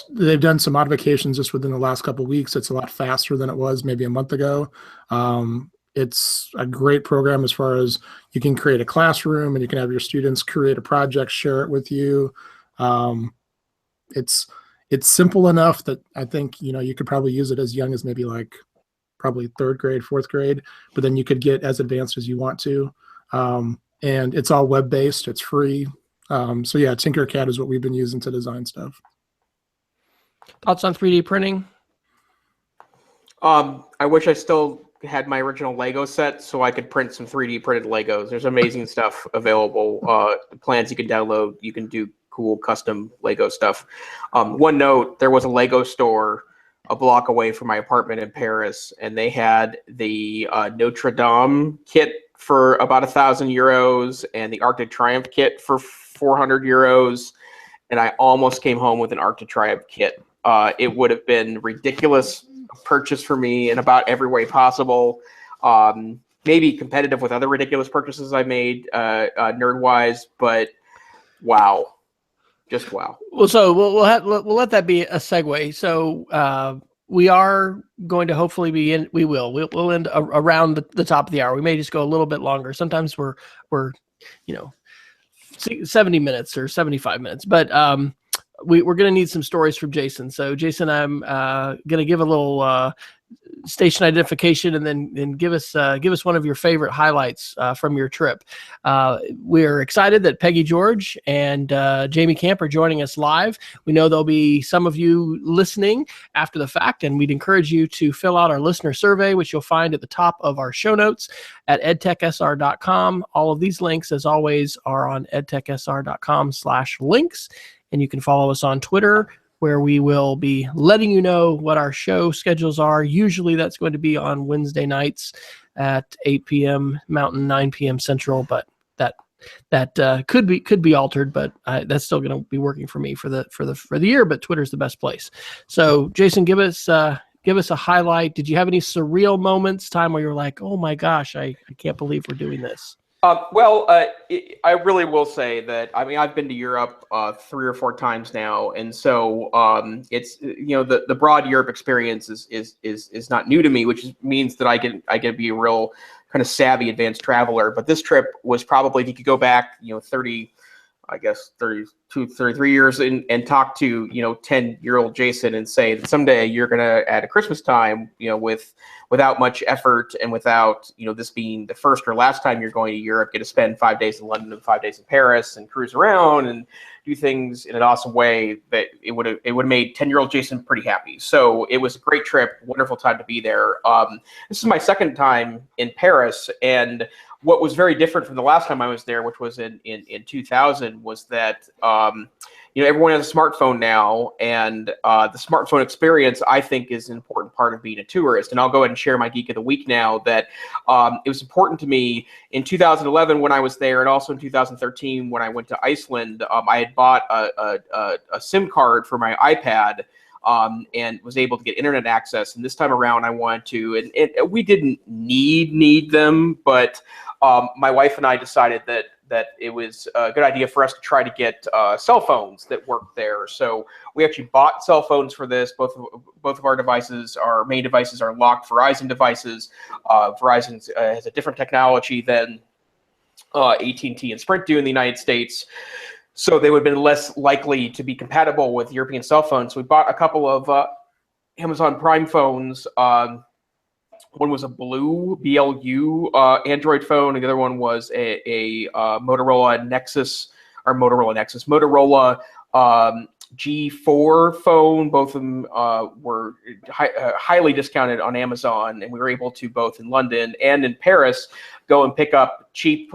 they've done some modifications just within the last couple of weeks. It's a lot faster than it was maybe a month ago. It's a great program as far as you can create a classroom and you can have your students create a project, share it with you. It's simple enough that I think you could probably use it as young as maybe like probably third grade, fourth grade, but then you could get as advanced as you want to. And it's all web-based. It's free. So yeah, Tinkercad is what we've been using to design stuff. Thoughts on 3D printing? I wish I still had my original Lego set so I could print some 3D printed Legos. There's amazing stuff available. Plans you can download. You can do cool custom Lego stuff. One note, there was a Lego store a block away from my apartment in Paris, and they had the Notre Dame kit for about €1,000 and the Arc de Triomphe kit for €400. And I almost came home with an Arc de Triomphe kit. It would have been ridiculous purchase for me in about every way possible. Maybe competitive with other ridiculous purchases I made nerd-wise, but wow. Just wow. Well, so we'll let that be a segue. So we are going to hopefully be in. We'll end around the top of the hour. We may just go a little bit longer. Sometimes we're 70 minutes or 75 minutes, but we're going to need some stories from Jason. So Jason, I'm going to give a little station identification, and then give us one of your favorite highlights from your trip. We're excited that Peggy George and Jamie Camp are joining us live. We know there'll be some of you listening after the fact, and we'd encourage you to fill out our listener survey, which you'll find at the top of our show notes at edtechsr.com. All of these links, as always, are on edtechsr.com/links, and you can follow us on Twitter, where we will be letting you know what our show schedules are. Usually that's going to be on Wednesday nights at 8 p.m. Mountain, 9 p.m. Central, but that could be altered, but that's still going to be working for me for the year, but Twitter's the best place. So Jason, give us a highlight. Did you have any surreal moments, time where you're like, oh my gosh, I can't believe we're doing this? I really will say that, I mean, I've been to Europe 3 or 4 times now, and so it's, the broad Europe experience is not new to me, which means that I can be a real kind of savvy advanced traveler. But this trip was probably, if you could go back 32, 33 years and talk to 10-year-old Jason and say that someday you're gonna, at a Christmas time, without much effort and without this being the first or last time you're going to Europe, get to spend 5 days in London and 5 days in Paris and cruise around and do things in an awesome way, that it would have made 10-year-old Jason pretty happy. So it was a great trip, wonderful time to be there. This is my second time in Paris, and what was very different from the last time I was there, which was in 2000, was that everyone has a smartphone now, and the smartphone experience, I think, is an important part of being a tourist. And I'll go ahead and share my Geek of the Week now, that it was important to me in 2011 when I was there, and also in 2013 when I went to Iceland. I had bought a SIM card for my iPad, and was able to get internet access. And this time around, I wanted to, and we didn't need them, but my wife and I decided that it was a good idea for us to try to get cell phones that worked there. So we actually bought cell phones for this. Both of our devices, our main devices, are locked Verizon devices. Verizon has a different technology than AT&T and Sprint do in the United States. So they would have been less likely to be compatible with European cell phones. So we bought a couple of Amazon Prime phones. One was a blue BLU Android phone, and the other one was a Motorola G4 phone. Both of them were highly discounted on Amazon, and we were able to, both in London and in Paris, go and pick up cheap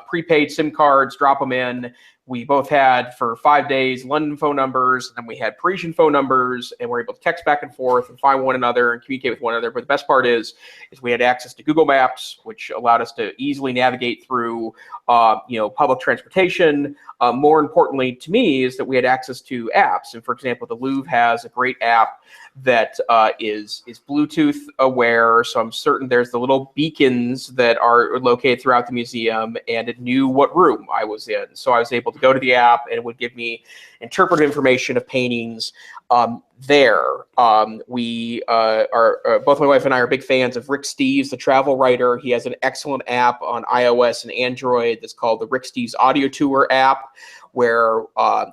prepaid SIM cards, drop them in. We both had, for 5 days, London phone numbers, and then we had Parisian phone numbers, and we're able to text back and forth and find one another and communicate with one another. But the best part is we had access to Google Maps, which allowed us to easily navigate through, public transportation. More importantly to me is that we had access to apps. And for example, the Louvre has a great app that is Bluetooth aware. So I'm certain there's the little beacons that are located throughout the museum, and it knew what room I was in. So I was able to go to the app, and it would give me interpretive information of paintings there. We are both my wife and I are big fans of Rick Steves, the travel writer. He has an excellent app on iOS and Android that's called the Rick Steves Audio Tour app, where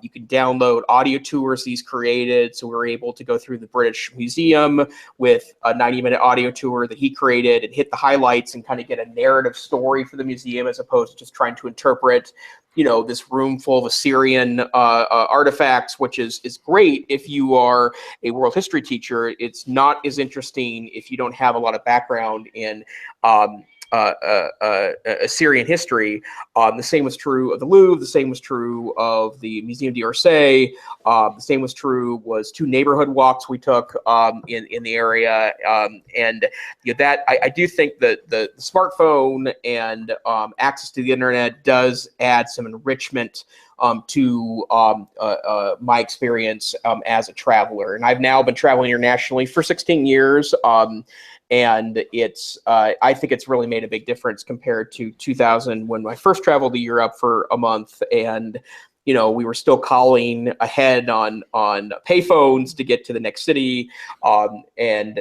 you can download audio tours he's created. So we were able to go through the British Museum with a 90-minute audio tour that he created and hit the highlights and kind of get a narrative story for the museum, as opposed to just trying to interpret, you know, this room full of Assyrian artifacts, which is great if you are a world history teacher. It's not as interesting if you don't have a lot of background in Assyrian history. The same was true of the Louvre. The same was true of the Museum d'Orsay. The same was two neighborhood walks we took in the area. And you know, that I do think that the smartphone and access to the internet does add some enrichment to my experience as a traveler. And I've now been traveling internationally for 16 years. And it's, I think it's really made a big difference compared to 2000 when I first traveled to Europe for a month. And, you know, we were still calling ahead on payphones to get to the next city, and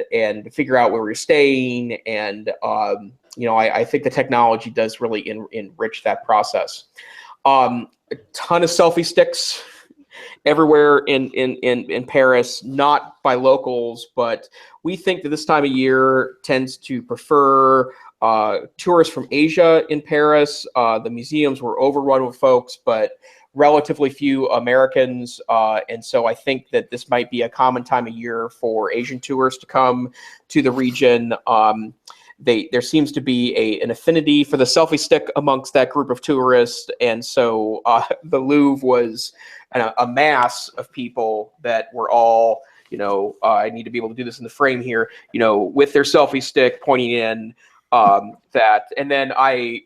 figure out where we were staying. And, you know, I think the technology does really enrich that process. A ton of selfie sticks everywhere in Paris, not by locals, but we think that this time of year tends to prefer tourists from Asia in Paris. The museums were overrun with folks, but relatively few Americans. And so I think that this might be a common time of year for Asian tourists to come to the region. There seems to be an affinity for the selfie stick amongst that group of tourists. And so the Louvre was a mass of people that were all, you know, I need to be able to do this in the frame here, you know, with their selfie stick pointing in that. And then I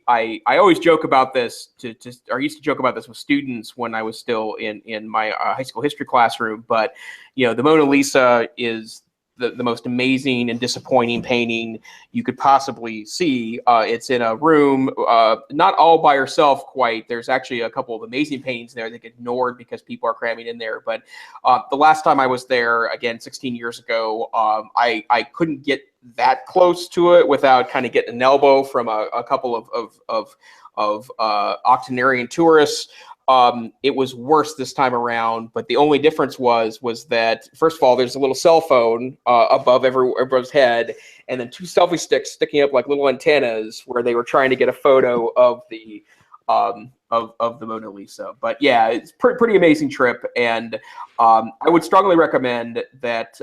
always joke about this I used to joke about this with students when I was still in my high school history classroom. But, you know, the Mona Lisa is the most amazing and disappointing painting you could possibly see. It's in a room, not all by herself quite. There's actually a couple of amazing paintings there that get ignored because people are cramming in there. But the last time I was there, again, 16 years ago, I couldn't get that close to it without kind of getting an elbow from a couple of octogenarian tourists. It was worse this time around, but the only difference was that, first of all, there's a little cell phone above everyone's head, and then two selfie sticks sticking up like little antennas where they were trying to get a photo of the Mona Lisa. But yeah, it's pretty amazing trip, and I would strongly recommend that.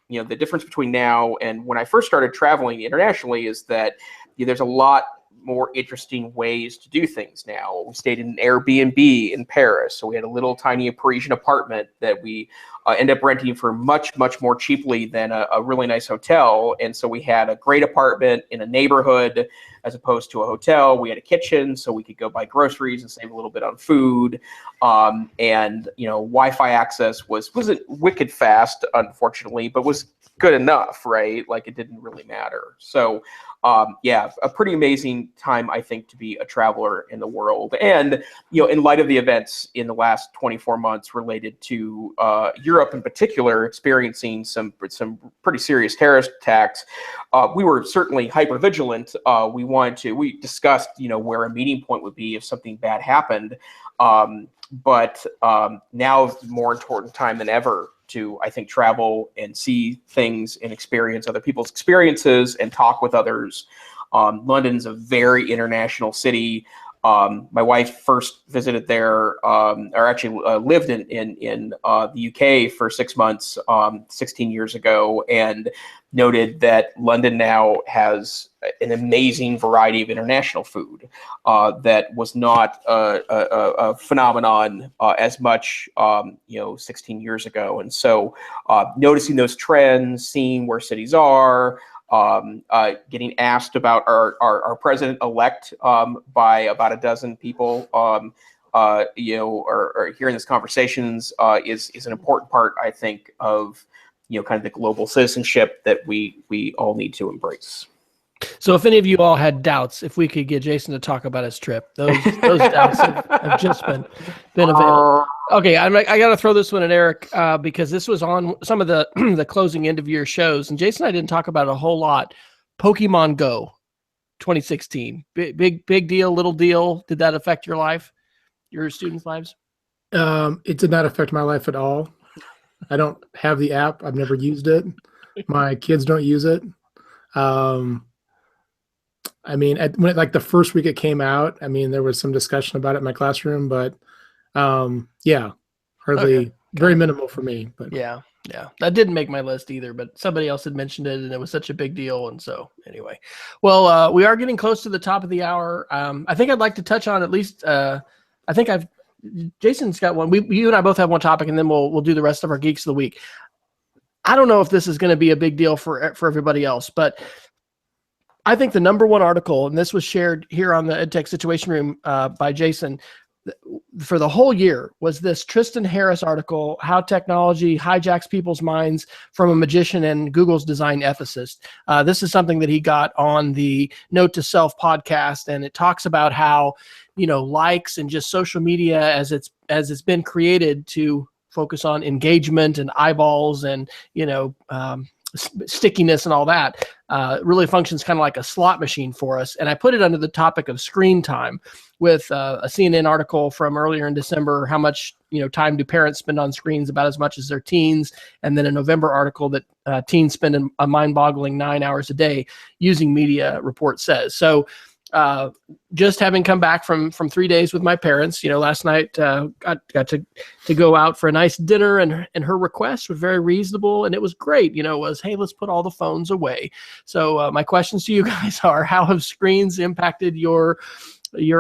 You know, the difference between now and when I first started traveling internationally is that, you know, there's a lot more interesting ways to do things now. We stayed in an Airbnb in Paris, so we had a little tiny Parisian apartment that we ended up renting for much more cheaply than a really nice hotel. And so we had a great apartment in a neighborhood as opposed to a hotel. We had a kitchen, so we could go buy groceries and save a little bit on food. And you know, Wi-Fi access wasn't wicked fast, unfortunately, but was good enough, right? Like, it didn't really matter. So yeah, a pretty amazing time, I think, to be a traveler in the world. And, you know, in light of the events in the last 24 months related to Europe in particular, experiencing some pretty serious terrorist attacks, we were certainly hyper vigilant. We discussed, you know, where a meeting point would be if something bad happened. But now is a more important time than ever to, I think, travel and see things and experience other people's experiences and talk with others. London's a very international city. My wife first visited there, or actually lived in the UK for 6 months, 16 years ago, and noted that London now has an amazing variety of international food that was not a phenomenon as much, you know, 16 years ago. And so noticing those trends, seeing where cities are, getting asked about our president-elect by about a dozen people, you know, or hearing these conversations is an important part, I think, of, you know, kind of the global citizenship that we all need to embrace. So if any of you all had doubts, if we could get Jason to talk about his trip, those doubts have just been available. Okay, I got to throw this one at Eric because this was on some of the the closing end of year shows, and Jason and I didn't talk about it a whole lot. Pokemon Go 2016, big deal, little deal. Did that affect your life, your students' lives? It did not affect my life at all. I don't have the app. I've never used it. My kids don't use it. Um, I mean, like the first week it came out, I mean, there was some discussion about it in my classroom, but yeah, hardly, Okay. very minimal for me. But Yeah, yeah. That didn't make my list either, but somebody else had mentioned it and it was such a big deal. And so anyway, well, we are getting close to the top of the hour. I think I'd like to touch on at least, Jason's got one. You and I both have one topic, and then we'll do the rest of our Geeks of the Week. I don't know if this is going to be a big deal for everybody else, but I think the number one article, and this was shared here on the EdTech Situation Room by Jason, for the whole year, was this Tristan Harris article, How Technology Hijacks People's Minds from a Magician and Google's Design Ethicist. This is something that he got on the Note to Self podcast, and it talks about how, likes and just social media as it's been created to focus on engagement and eyeballs and, stickiness and all that, really functions kind of like a slot machine for us. And I put it under the topic of screen time with a CNN article from earlier in December, how much time do parents spend on screens, about as much as their teens, and then a November article that teens spend a mind-boggling 9 hours a day using media, report says. So just having come back from 3 days with my parents, last night got to go out for a nice dinner, and her request was very reasonable, and it was great. It was, hey, let's put all the phones away. So my questions to you guys are, how have screens impacted your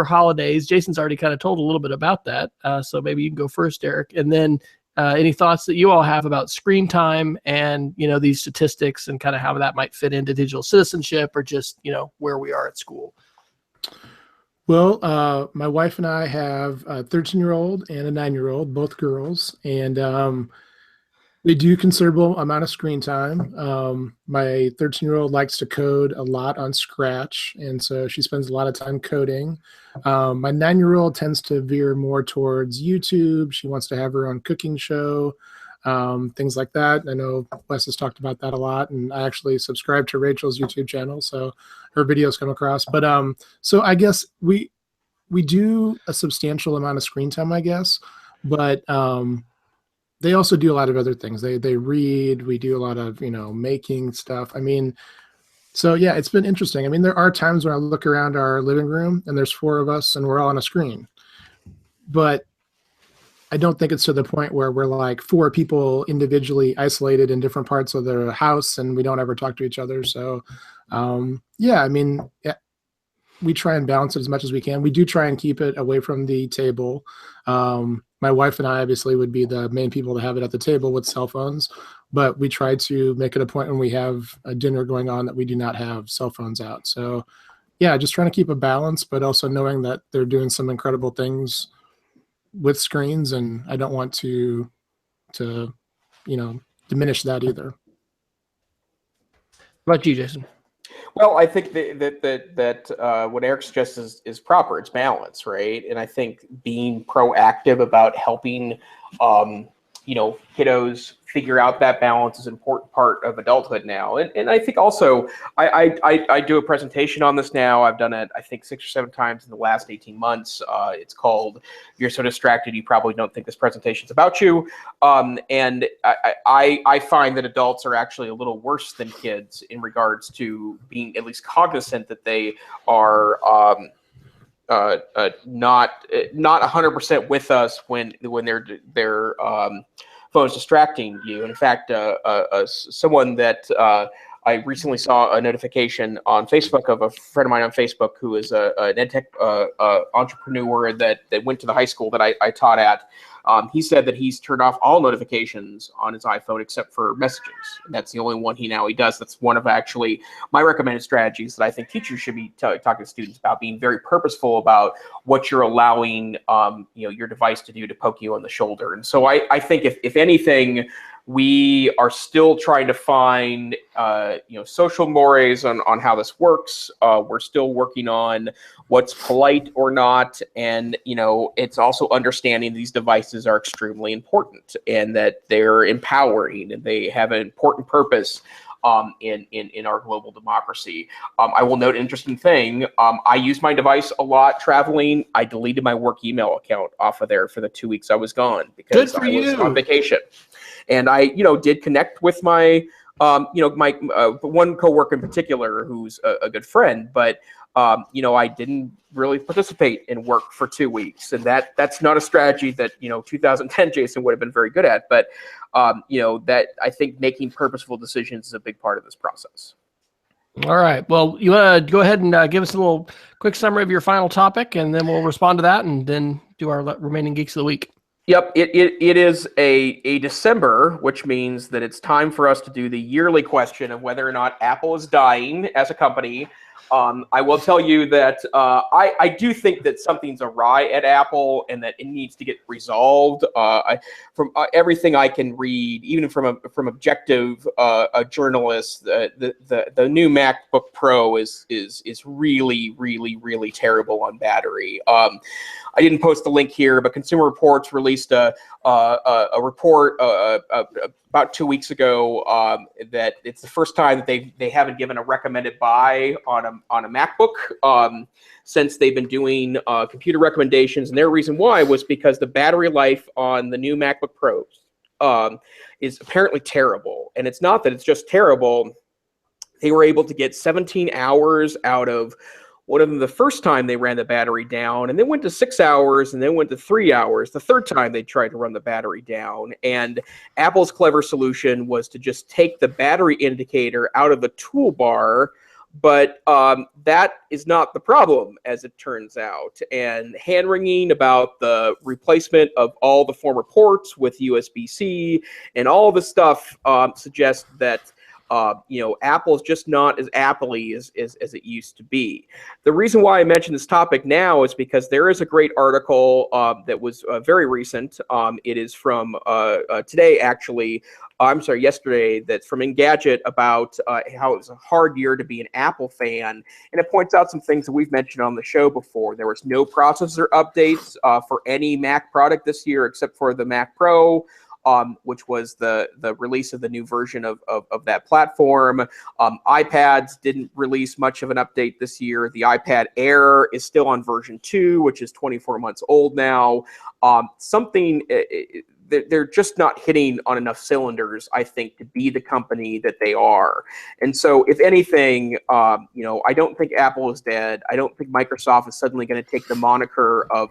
holidays? Jason's already kind of told a little bit about that, so maybe you can go first, Eric, and then any thoughts that you all have about screen time and these statistics and kind of how that might fit into digital citizenship, or just where we are at school. Well, my wife and I have a 13-year-old and a 9-year-old, both girls, and they do considerable amount of screen time. My 13-year-old likes to code a lot on Scratch, and so she spends a lot of time coding. My 9-year-old tends to veer more towards YouTube. She wants to have her own cooking show, things like that. I know Wes has talked about that a lot, and I actually subscribe to Rachel's YouTube channel, so her videos come across. But so I guess we do a substantial amount of screen time, I guess, but they also do a lot of other things. They read. We do a lot of making stuff. I mean, so yeah, it's been interesting. I mean, there are times when I look around our living room and there's 4 of us and we're all on a screen, but I don't think it's to the point where we're like 4 people individually isolated in different parts of the house and we don't ever talk to each other. So yeah, I mean, we try and balance it as much as we can. We do try and keep it away from the table. My wife and I obviously would be the main people to have it at the table with cell phones, but we try to make it a point when we have a dinner going on that we do not have cell phones out. So yeah, just trying to keep a balance, but also knowing that they're doing some incredible things with screens, and I don't want to diminish that either. What about you, Jason? Well, I think that what Eric suggests is proper. It's balance, right? And I think being proactive about helping, kiddos figure out that balance is an important part of adulthood now. And I think also I do a presentation on this now. I've done it, I think, 6 or 7 times in the last 18 months. It's called "You're So Distracted You Probably Don't Think This Presentation's About You." And I find that adults are actually a little worse than kids in regards to being at least cognizant that they are not 100% with us when they're phones distracting you. And in fact, someone that I recently saw a notification on Facebook of a friend of mine on Facebook who is an EdTech entrepreneur that went to the high school that I taught at. He said that he's turned off all notifications on his iPhone except for messages. And that's the only one he does. That's one of actually my recommended strategies that I think teachers should be talking to students about, being very purposeful about what you're allowing your device to do to poke you on the shoulder. And so I think if anything, we are still trying to find social mores on how this works. We're still working on what's polite or not, and it's also understanding these devices are extremely important and that they're empowering and they have an important purpose. in our global democracy. I will note an interesting thing. I use my device a lot traveling. I deleted my work email account off of there for the 2 weeks I was gone because I was on vacation. And I, did connect with my, my one coworker in particular who's a good friend, but I didn't really participate in work for 2 weeks, and that's not a strategy that 2010 Jason would have been very good at. But that I think making purposeful decisions is a big part of this process. All right. Well, you want to go ahead and give us a little quick summary of your final topic, and then we'll respond to that, and then do our remaining Geeks of the Week. Yep, it is a December, which means that it's time for us to do the yearly question of whether or not Apple is dying as a company. I will tell you that I do think that something's awry at Apple and that it needs to get resolved. From everything I can read, even from objective journalists, the new MacBook Pro is really, really, really terrible on battery. I didn't post the link here, but Consumer Reports released a report about 2 weeks ago that it's the first time that they haven't given a recommended buy on a MacBook since they've been doing computer recommendations. And their reason why was because the battery life on the new MacBook Pros is apparently terrible. And it's not that it's just terrible. They were able to get 17 hours out of one of them the first time they ran the battery down, and then went to 6 hours, and then went to 3 hours the third time they tried to run the battery down. And Apple's clever solution was to just take the battery indicator out of the toolbar, but that is not the problem, as it turns out. And hand-wringing about the replacement of all the former ports with USB-C and all the stuff suggests that Apple's just not as Apple-y as it used to be. The reason why I mention this topic now is because there is a great article that was very recent. It is from today, actually. I'm sorry, yesterday. That's from Engadget about how it was a hard year to be an Apple fan, and it points out some things that we've mentioned on the show before. There was no processor updates for any Mac product this year except for the Mac Pro. Which was the release of the new version of that platform. iPads didn't release much of an update this year. The iPad Air is still on version 2, which is 24 months old now. They're just not hitting on enough cylinders, I think, to be the company that they are. And so, if anything, I don't think Apple is dead. I don't think Microsoft is suddenly going to take the moniker of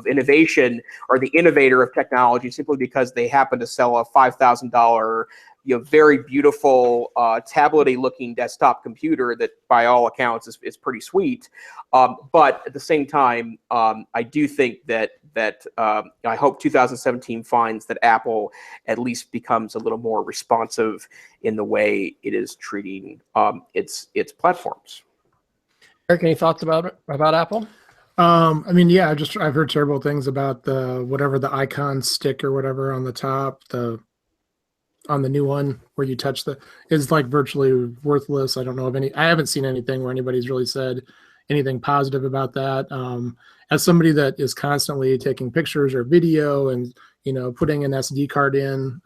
innovation or the innovator of technology simply because they happen to sell a $5,000 very beautiful tablet-y looking desktop computer that by all accounts is pretty sweet. But at the same time, I do think that I hope 2017 finds that Apple at least becomes a little more responsive in the way it is treating its platforms. Eric, any thoughts about Apple? I've heard terrible things about the icon stick or whatever on the top, on the new one where you touch is like virtually worthless. I don't know of I haven't seen anything where anybody's really said anything positive about that. As somebody that is constantly taking pictures or video and, putting an SD card in,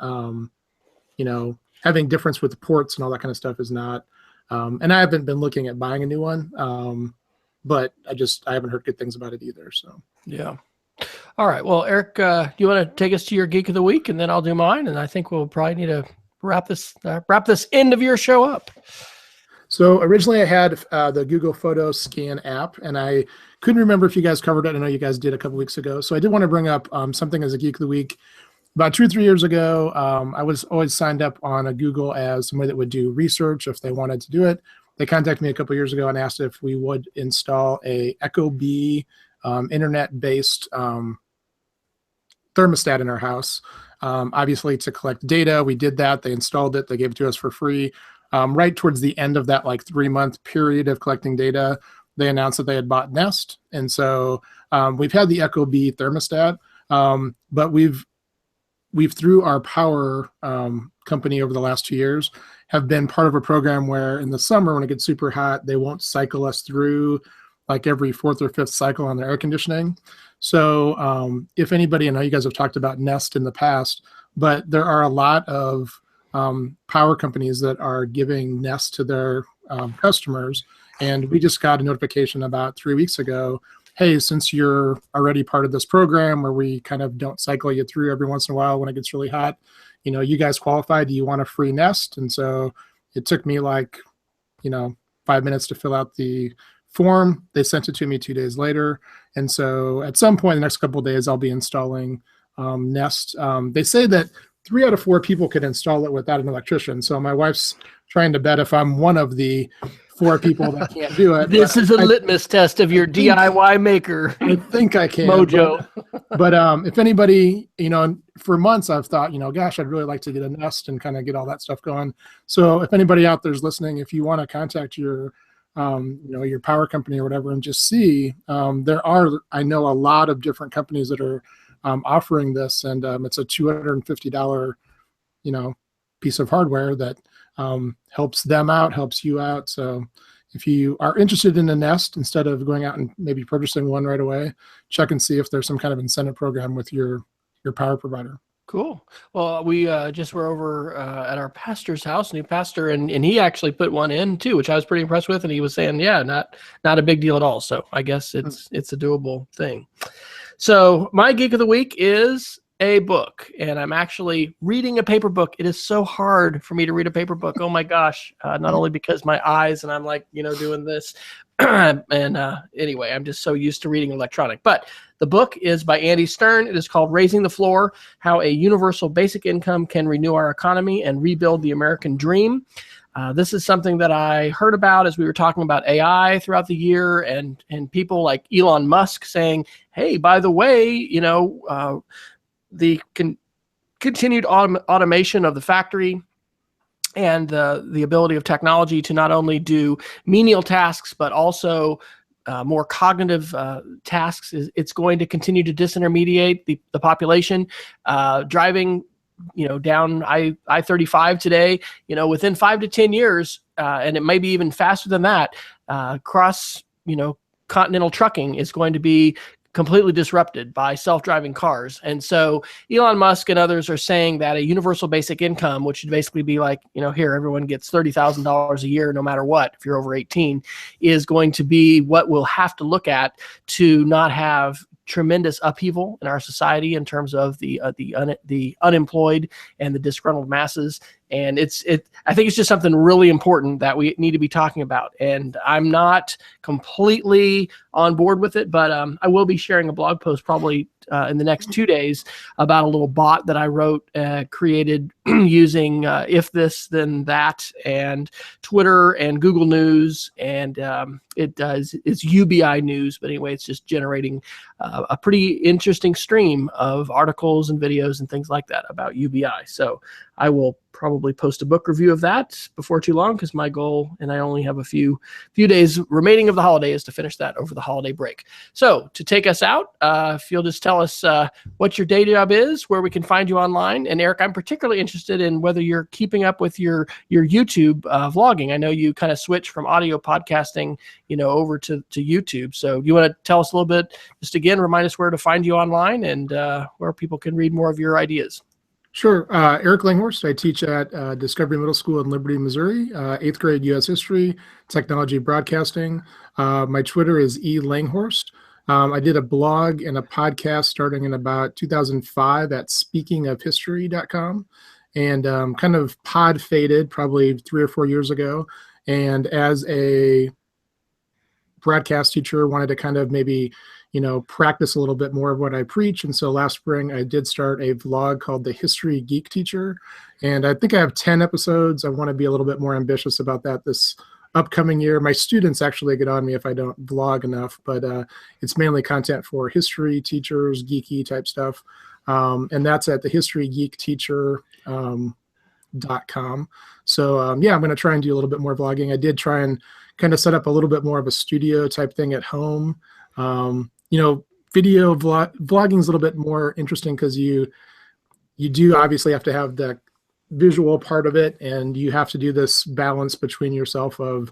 having difference with the ports and all that kind of stuff is not, and I haven't been looking at buying a new one. But I haven't heard good things about it either. So, yeah. All right. Well, Eric, do you want to take us to your Geek of the Week, and then I'll do mine, and I think we'll probably need to wrap this end of your show up. So originally I had the Google Photos Scan app, and I couldn't remember if you guys covered it. I know you guys did a couple weeks ago. So I did want to bring up something as a Geek of the Week. About 2 or 3 years ago, I was always signed up on a Google as somebody that would do research if they wanted to do it. They contacted me a couple years ago and asked if we would install a Ecobee internet-based thermostat in our house, obviously to collect data. We did that. They installed it. They gave it to us for free. Right towards the end of that 3-month period of collecting data, they announced that they had bought Nest. And so we've had the Ecobee thermostat, but we've through our power company over the last 2 years have been part of a program where in the summer when it gets super hot, they won't cycle us through every 4th or 5th cycle on their air conditioning. So if anybody, I know you guys have talked about Nest in the past, but there are a lot of power companies that are giving Nest to their customers. And we just got a notification about 3 weeks ago, hey, since you're already part of this program where we kind of don't cycle you through every once in a while when it gets really hot, you guys qualify. Do you want a free Nest? And so it took me like, 5 minutes to fill out the form. They sent it to me 2 days later. And so at some point in the next couple of days, I'll be installing Nest. They say that 3 out of 4 people can install it without an electrician. So my wife's trying to bet if I'm one of the 4 people that can't do it. This is a litmus test of your DIY maker. I think I can. Mojo. But if anybody, for months I've thought, gosh, I'd really like to get a Nest and kind of get all that stuff going. So if anybody out there is listening, if you want to contact your your power company or whatever and just see, I know a lot of different companies that are offering this, and it's a $250 piece of hardware that helps them out, helps you out. So if you are interested in a Nest, instead of going out and maybe purchasing one right away, check and see if there's some kind of incentive program with your power provider. Cool. Well, we just were over at our pastor's house, new pastor, and he actually put one in too, which I was pretty impressed with. And he was saying, yeah, not a big deal at all. So I guess it's a doable thing. So my geek of the week is a book, and I'm actually reading a paper book. It is so hard for me to read a paper book. Oh my gosh. Not only because my eyes and I'm like, doing this and anyway, I'm just so used to reading electronic, but the book is by Andy Stern. It is called Raising the Floor: How a Universal Basic Income Can Renew Our Economy and Rebuild the American Dream. This is something that I heard about as we were talking about AI throughout the year, and people like Elon Musk saying, hey, by the way, the continued automation of the factory and the ability of technology to not only do menial tasks, but also more cognitive tasks, it's going to continue to disintermediate the population. Driving down I-35 today, within 5 to 10 years, and it may be even faster than that, cross continental trucking is going to be completely disrupted by self-driving cars. And so Elon Musk and others are saying that a universal basic income, which would basically be like, here, everyone gets $30,000 a year, no matter what, if you're over 18, is going to be what we'll have to look at to not have tremendous upheaval in our society in terms of the unemployed and the disgruntled masses. And I think it's just something really important that we need to be talking about. And I'm not completely on board with it, but I will be sharing a blog post probably in the next 2 days about a little bot that I wrote, created using If This Then That and Twitter and Google News, and it's UBI News, but anyway, it's just generating a pretty interesting stream of articles and videos and things like that about UBI. So I will probably post a book review of that before too long, because my goal, and I only have a few days remaining of the holiday, is to finish that over the holiday break. So to take us out, if you'll just tell us what your day job is, where we can find you online. And Eric, I'm particularly interested in whether you're keeping up with your YouTube vlogging. I know you kind of switched from audio podcasting, over to YouTube. So you want to tell us a little bit, just again, remind us where to find you online and where people can read more of your ideas. Sure. Eric Langhorst. I teach at Discovery Middle School in Liberty, Missouri, 8th grade U.S. History, Technology Broadcasting. My Twitter is eLanghorst. I did a blog and a podcast starting in about 2005 at speakingofhistory.com, and kind of pod faded probably 3 or 4 years ago. And as a broadcast teacher, wanted to kind of maybe practice a little bit more of what I preach. And so last spring, I did start a vlog called The History Geek Teacher. And I think I have 10 episodes. I want to be a little bit more ambitious about that this upcoming year. My students actually get on me if I don't vlog enough, but it's mainly content for history teachers, geeky type stuff. And that's at thehistorygeekteacher.com. So yeah, I'm going to try and do a little bit more vlogging. I did try and kind of set up a little bit more of a studio type thing at home. Video vlogging is a little bit more interesting because you do obviously have to have the visual part of it, and you have to do this balance between yourself of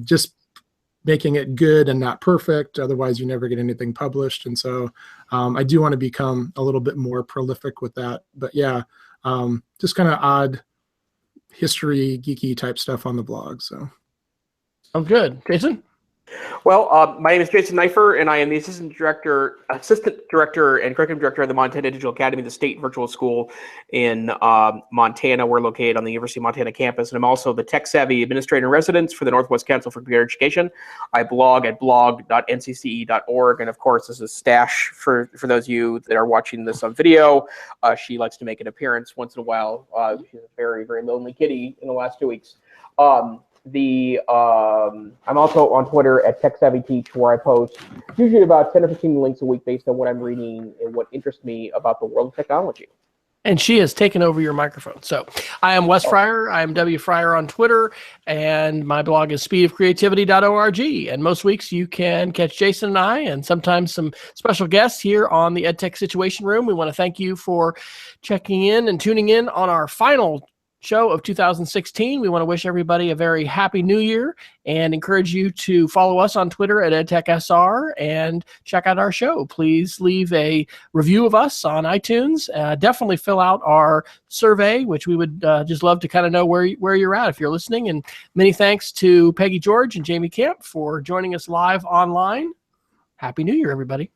just making it good and not perfect. Otherwise, you never get anything published. And so I do want to become a little bit more prolific with that. But yeah, just kind of odd history, geeky type stuff on the blog. So, I'm good. Jason? Well, my name is Jason Neifer, and I am the assistant director and curriculum director of the Montana Digital Academy, the state virtual school in Montana. We're located on the University of Montana campus, and I'm also the tech-savvy administrator in residence for the Northwest Council for Computer Education. I blog at blog.ncce.org, and of course, this is Stash for those of you that are watching this on video. She likes to make an appearance once in a while. She's a very, very lonely kitty in the last 2 weeks. I'm also on Twitter at TechSavvyTeach, where I post usually about 10 or 15 links a week based on what I'm reading and what interests me about the world of technology. And she has taken over your microphone. So I am Wes Fryer. I am W. Fryer on Twitter, and my blog is speedofcreativity.org. And most weeks you can catch Jason and I, and sometimes some special guests here on the EdTech Situation Room. We want to thank you for checking in and tuning in on our final show of 2016. We want to wish everybody a very happy new year and encourage you to follow us on Twitter at EdTechSR and check out our show. Please leave a review of us on iTunes. Definitely fill out our survey, which we would just love to kind of know where you're at if you're listening. And many thanks to Peggy George and Jamie Camp for joining us live online. Happy New Year, everybody.